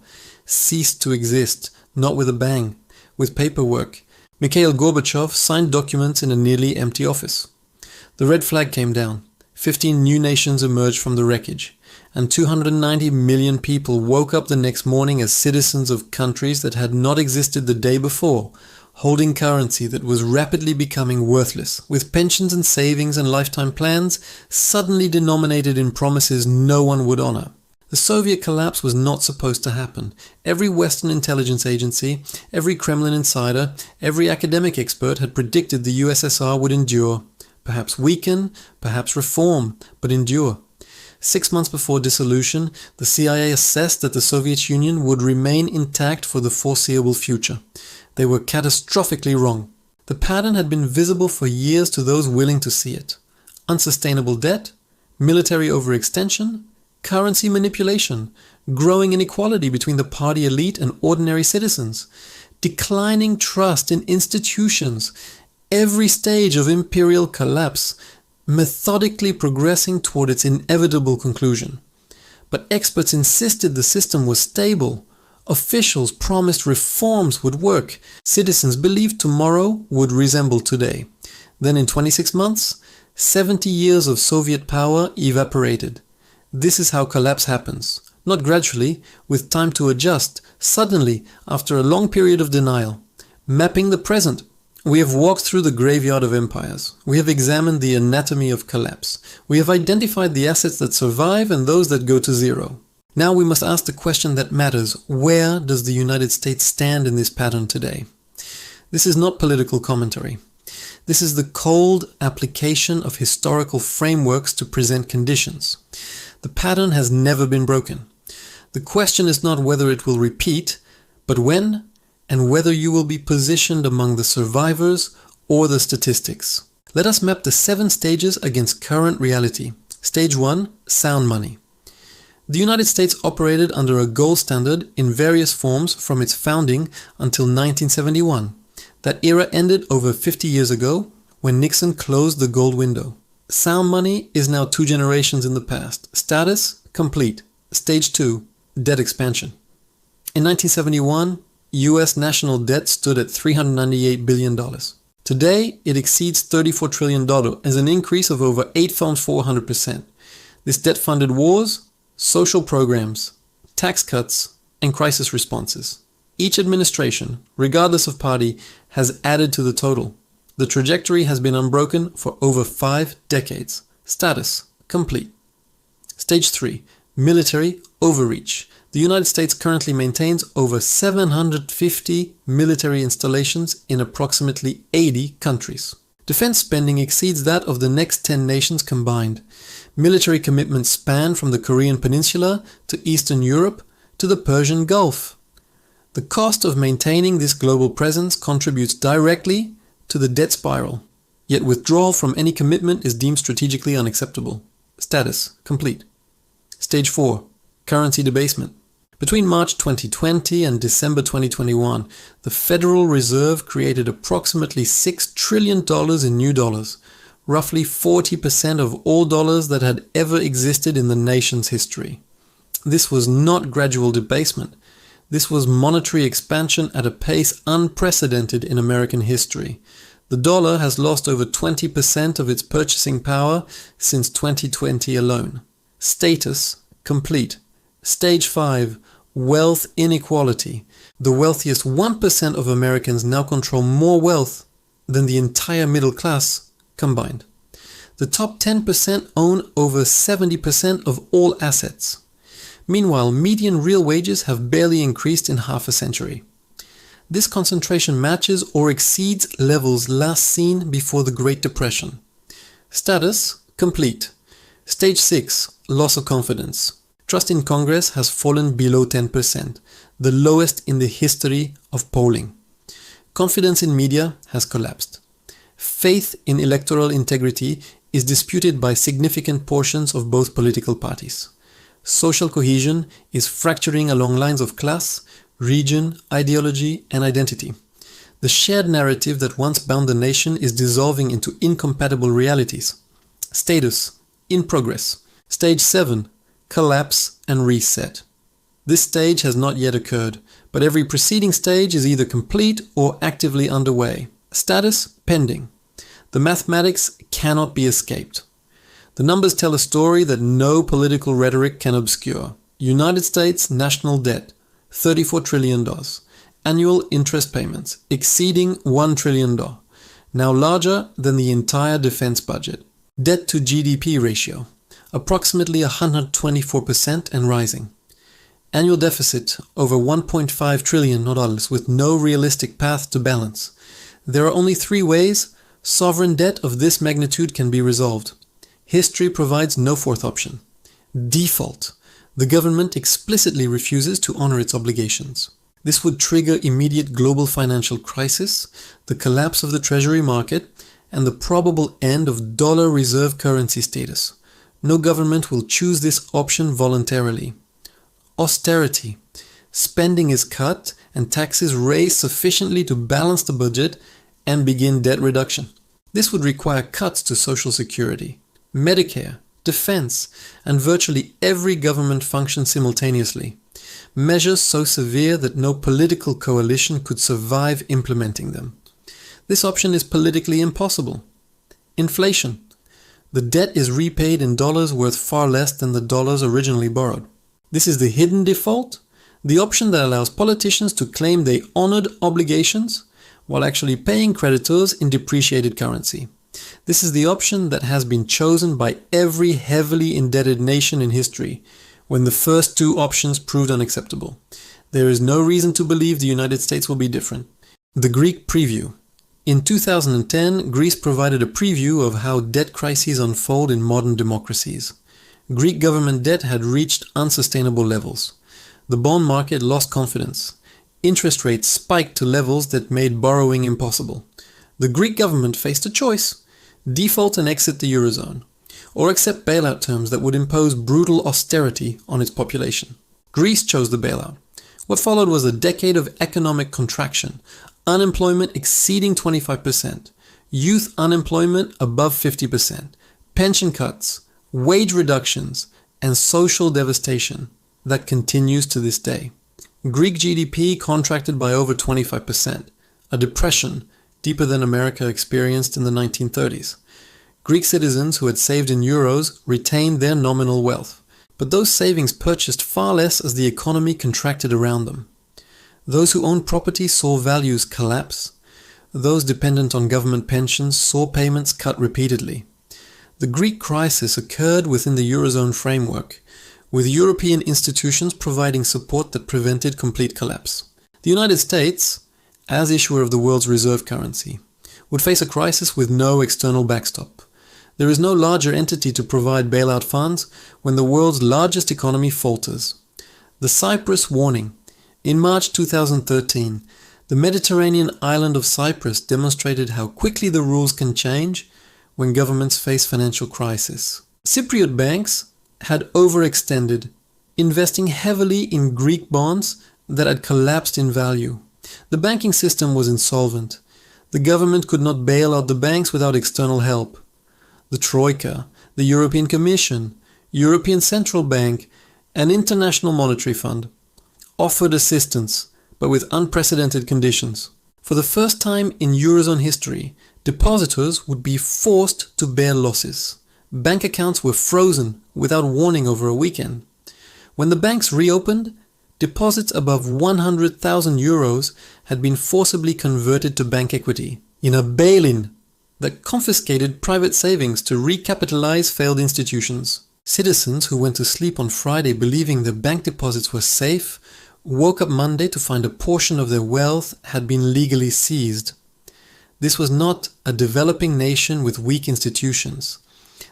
ceased to exist, not with a bang, with paperwork. Mikhail Gorbachev signed documents in a nearly empty office. The red flag came down. 15 new nations emerged from the wreckage, and 290 million people woke up the next morning as citizens of countries that had not existed the day before, holding currency that was rapidly becoming worthless, with pensions and savings and lifetime plans suddenly denominated in promises no one would honor. The Soviet collapse was not supposed to happen. Every Western intelligence agency, every Kremlin insider, every academic expert had predicted the USSR would endure. Perhaps weaken, perhaps reform, but endure. 6 months before dissolution, the CIA assessed that the Soviet Union would remain intact for the foreseeable future. They were catastrophically wrong. The pattern had been visible for years to those willing to see it. Unsustainable debt, military overextension, currency manipulation, growing inequality between the party elite and ordinary citizens, declining trust in institutions, every stage of imperial collapse, methodically progressing toward its inevitable conclusion. But experts insisted the system was stable. Officials promised reforms would work. Citizens believed tomorrow would resemble today. Then in 26 months, 70 years of Soviet power evaporated. This is how collapse happens. Not gradually, with time to adjust, suddenly, after a long period of denial. Mapping the present. We have walked through the graveyard of empires. We have examined the anatomy of collapse. We have identified the assets that survive and those that go to zero. Now we must ask the question that matters. Where does the United States stand in this pattern today? This is not political commentary. This is the cold application of historical frameworks to present conditions. The pattern has never been broken. The question is not whether it will repeat, but when, and whether you will be positioned among the survivors or the statistics. Let us map the 7 stages against current reality. Stage 1, sound money. The United States operated under a gold standard in various forms from its founding until 1971. That era ended over 50 years ago when Nixon closed the gold window. Sound money is now 2 generations in the past. Status, complete. Stage 2, debt expansion. In 1971, US national debt stood at $398 billion. Today, it exceeds $34 trillion as an increase of over 8,400%. This debt funded wars, social programs, tax cuts, and crisis responses. Each administration, regardless of party, has added to the total. The trajectory has been unbroken for over 5 decades. Status, complete. Stage 3, military overreach. The United States currently maintains over 750 military installations in approximately 80 countries. Defense spending exceeds that of the next 10 nations combined. Military commitments span from the Korean Peninsula to Eastern Europe to the Persian Gulf. The cost of maintaining this global presence contributes directly to the debt spiral, yet withdrawal from any commitment is deemed strategically unacceptable. Status complete. Stage 4. Currency debasement. Between March 2020 and December 2021, the Federal Reserve created approximately $6 trillion in new dollars, roughly 40% of all dollars that had ever existed in the nation's history. This was not gradual debasement. This was monetary expansion at a pace unprecedented in American history. The dollar has lost over 20% of its purchasing power since 2020 alone. Status complete. Stage 5. Wealth inequality. The wealthiest 1% of Americans now control more wealth than the entire middle class combined. The top 10% own over 70% of all assets. Meanwhile, median real wages have barely increased in half a century. This concentration matches or exceeds levels last seen before the Great Depression. Status complete. Stage 6. Loss of confidence. Trust in Congress has fallen below 10%, the lowest in the history of polling. Confidence in media has collapsed. Faith in electoral integrity is disputed by significant portions of both political parties. Social cohesion is fracturing along lines of class, region, ideology, and identity. The shared narrative that once bound the nation is dissolving into incompatible realities. Status in progress. Stage 7. Collapse and reset. This stage has not yet occurred, but every preceding stage is either complete or actively underway. Status pending. The mathematics cannot be escaped. The numbers tell a story that no political rhetoric can obscure. United States national debt, $34 trillion. Annual interest payments exceeding $1 trillion, now larger than the entire defense budget. Debt to GDP ratio, approximately 124% and rising. Annual deficit over $1.5 trillion with no realistic path to balance. There are only 3 ways sovereign debt of this magnitude can be resolved. History provides no fourth option. Default. The government explicitly refuses to honor its obligations. This would trigger immediate global financial crisis, the collapse of the treasury market, and the probable end of dollar reserve currency status. No government will choose this option voluntarily. Austerity. Spending is cut and taxes raised sufficiently to balance the budget and begin debt reduction. This would require cuts to Social Security, Medicare, defense, and virtually every government function simultaneously. Measures so severe that no political coalition could survive implementing them. This option is politically impossible. Inflation. The debt is repaid in dollars worth far less than the dollars originally borrowed. This is the hidden default, the option that allows politicians to claim they honored obligations while actually paying creditors in depreciated currency. This is the option that has been chosen by every heavily indebted nation in history, when the first 2 options proved unacceptable. There is no reason to believe the United States will be different. The Greek preview. In 2010, Greece provided a preview of how debt crises unfold in modern democracies. Greek government debt had reached unsustainable levels. The bond market lost confidence. Interest rates spiked to levels that made borrowing impossible. The Greek government faced a choice: default and exit the Eurozone, or accept bailout terms that would impose brutal austerity on its population. Greece chose the bailout. What followed was a decade of economic contraction, unemployment exceeding 25%, youth unemployment above 50%, pension cuts, wage reductions, and social devastation that continues to this day. Greek GDP contracted by over 25%, a depression deeper than America experienced in the 1930s. Greek citizens who had saved in euros retained their nominal wealth, but those savings purchased far less as the economy contracted around them. Those who owned property saw values collapse. Those dependent on government pensions saw payments cut repeatedly. The Greek crisis occurred within the Eurozone framework, with European institutions providing support that prevented complete collapse. The United States, as issuer of the world's reserve currency, would face a crisis with no external backstop. There is no larger entity to provide bailout funds when the world's largest economy falters. The Cyprus warning. In March 2013, the Mediterranean island of Cyprus demonstrated how quickly the rules can change when governments face financial crisis. Cypriot banks had overextended, investing heavily in Greek bonds that had collapsed in value. The banking system was insolvent. The government could not bail out the banks without external help. The Troika, the European Commission, European Central Bank, and International Monetary Fund offered assistance, but with unprecedented conditions. For the first time in Eurozone history, depositors would be forced to bear losses. Bank accounts were frozen without warning over a weekend. When the banks reopened, deposits above 100,000 euros had been forcibly converted to bank equity in a bail-in that confiscated private savings to recapitalize failed institutions. Citizens who went to sleep on Friday believing their bank deposits were safe woke up Monday to find a portion of their wealth had been legally seized. This was not a developing nation with weak institutions.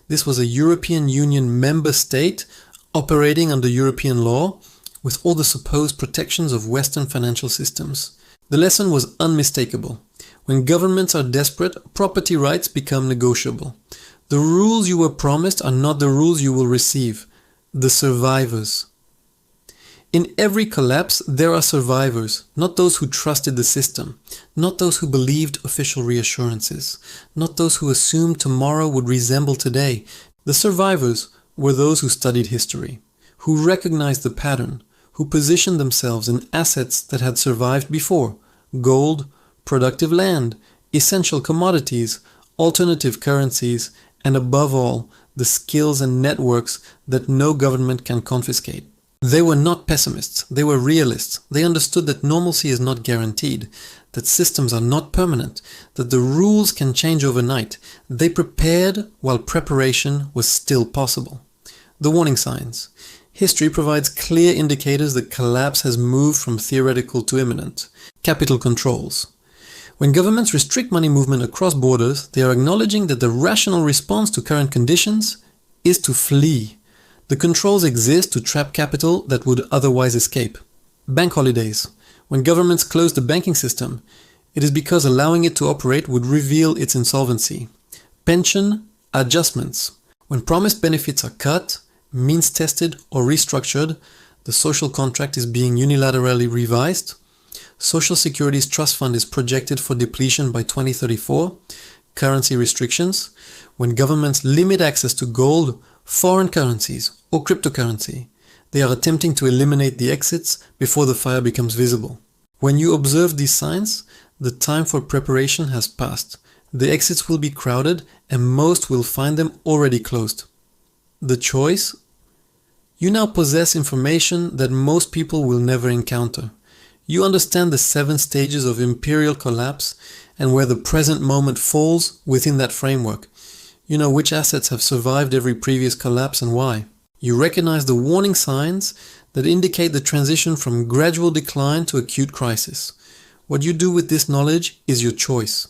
This was a European Union member state operating under European law with all the supposed protections of Western financial systems. The lesson was unmistakable. When governments are desperate, property rights become negotiable. The rules you were promised are not the rules you will receive. The survivors. In every collapse, there are survivors, not those who trusted the system, not those who believed official reassurances, not those who assumed tomorrow would resemble today. The survivors were those who studied history, who recognized the pattern, who positioned themselves in assets that had survived before: gold, productive land, essential commodities, alternative currencies, and above all, the skills and networks that no government can confiscate. They were not pessimists, they were realists. They understood that normalcy is not guaranteed, that systems are not permanent, that the rules can change overnight. They prepared while preparation was still possible. The warning signs. History provides clear indicators that collapse has moved from theoretical to imminent. Capital controls. When governments restrict money movement across borders, they are acknowledging that the rational response to current conditions is to flee. The controls exist to trap capital that would otherwise escape. Bank holidays. When governments close the banking system, it is because allowing it to operate would reveal its insolvency. Pension adjustments. When promised benefits are cut, means tested or restructured, the social contract is being unilaterally revised. Social Security's trust fund is projected for depletion by 2034. Currency restrictions. When governments limit access to gold, foreign currencies, or cryptocurrency, they are attempting to eliminate the exits before the fire becomes visible. When you observe these signs, the time for preparation has passed. The exits will be crowded and most will find them already closed. The choice? You now possess information that most people will never encounter. You understand the 7 stages of imperial collapse and where the present moment falls within that framework. You know which assets have survived every previous collapse and why. You recognize the warning signs that indicate the transition from gradual decline to acute crisis. What you do with this knowledge is your choice.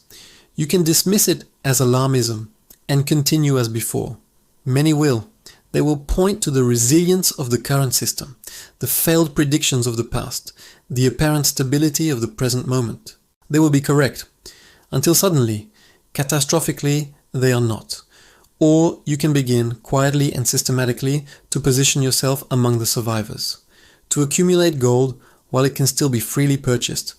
You can dismiss it as alarmism and continue as before. Many will. They will point to the resilience of the current system, the failed predictions of the past, the apparent stability of the present moment. They will be correct, until suddenly, catastrophically, they are not. Or you can begin quietly and systematically to position yourself among the survivors, to accumulate gold while it can still be freely purchased,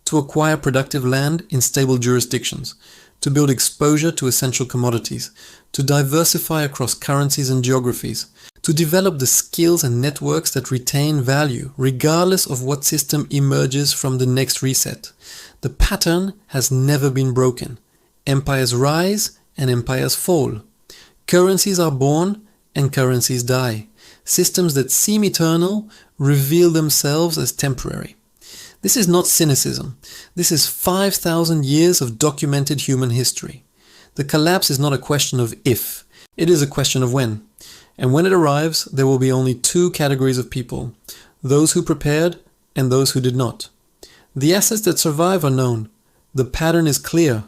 to acquire productive land in stable jurisdictions, to build exposure to essential commodities, to diversify across currencies and geographies, to develop the skills and networks that retain value regardless of what system emerges from the next reset. The pattern has never been broken. Empires rise and empires fall. Currencies are born and currencies die. Systems that seem eternal reveal themselves as temporary. This is not cynicism. This is 5,000 years of documented human history. The collapse is not a question of if, it is a question of when. And when it arrives, there will be only 2 categories of people: those who prepared and those who did not. The assets that survive are known. The pattern is clear.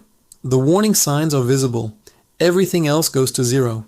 The warning signs are visible. Everything else goes to zero.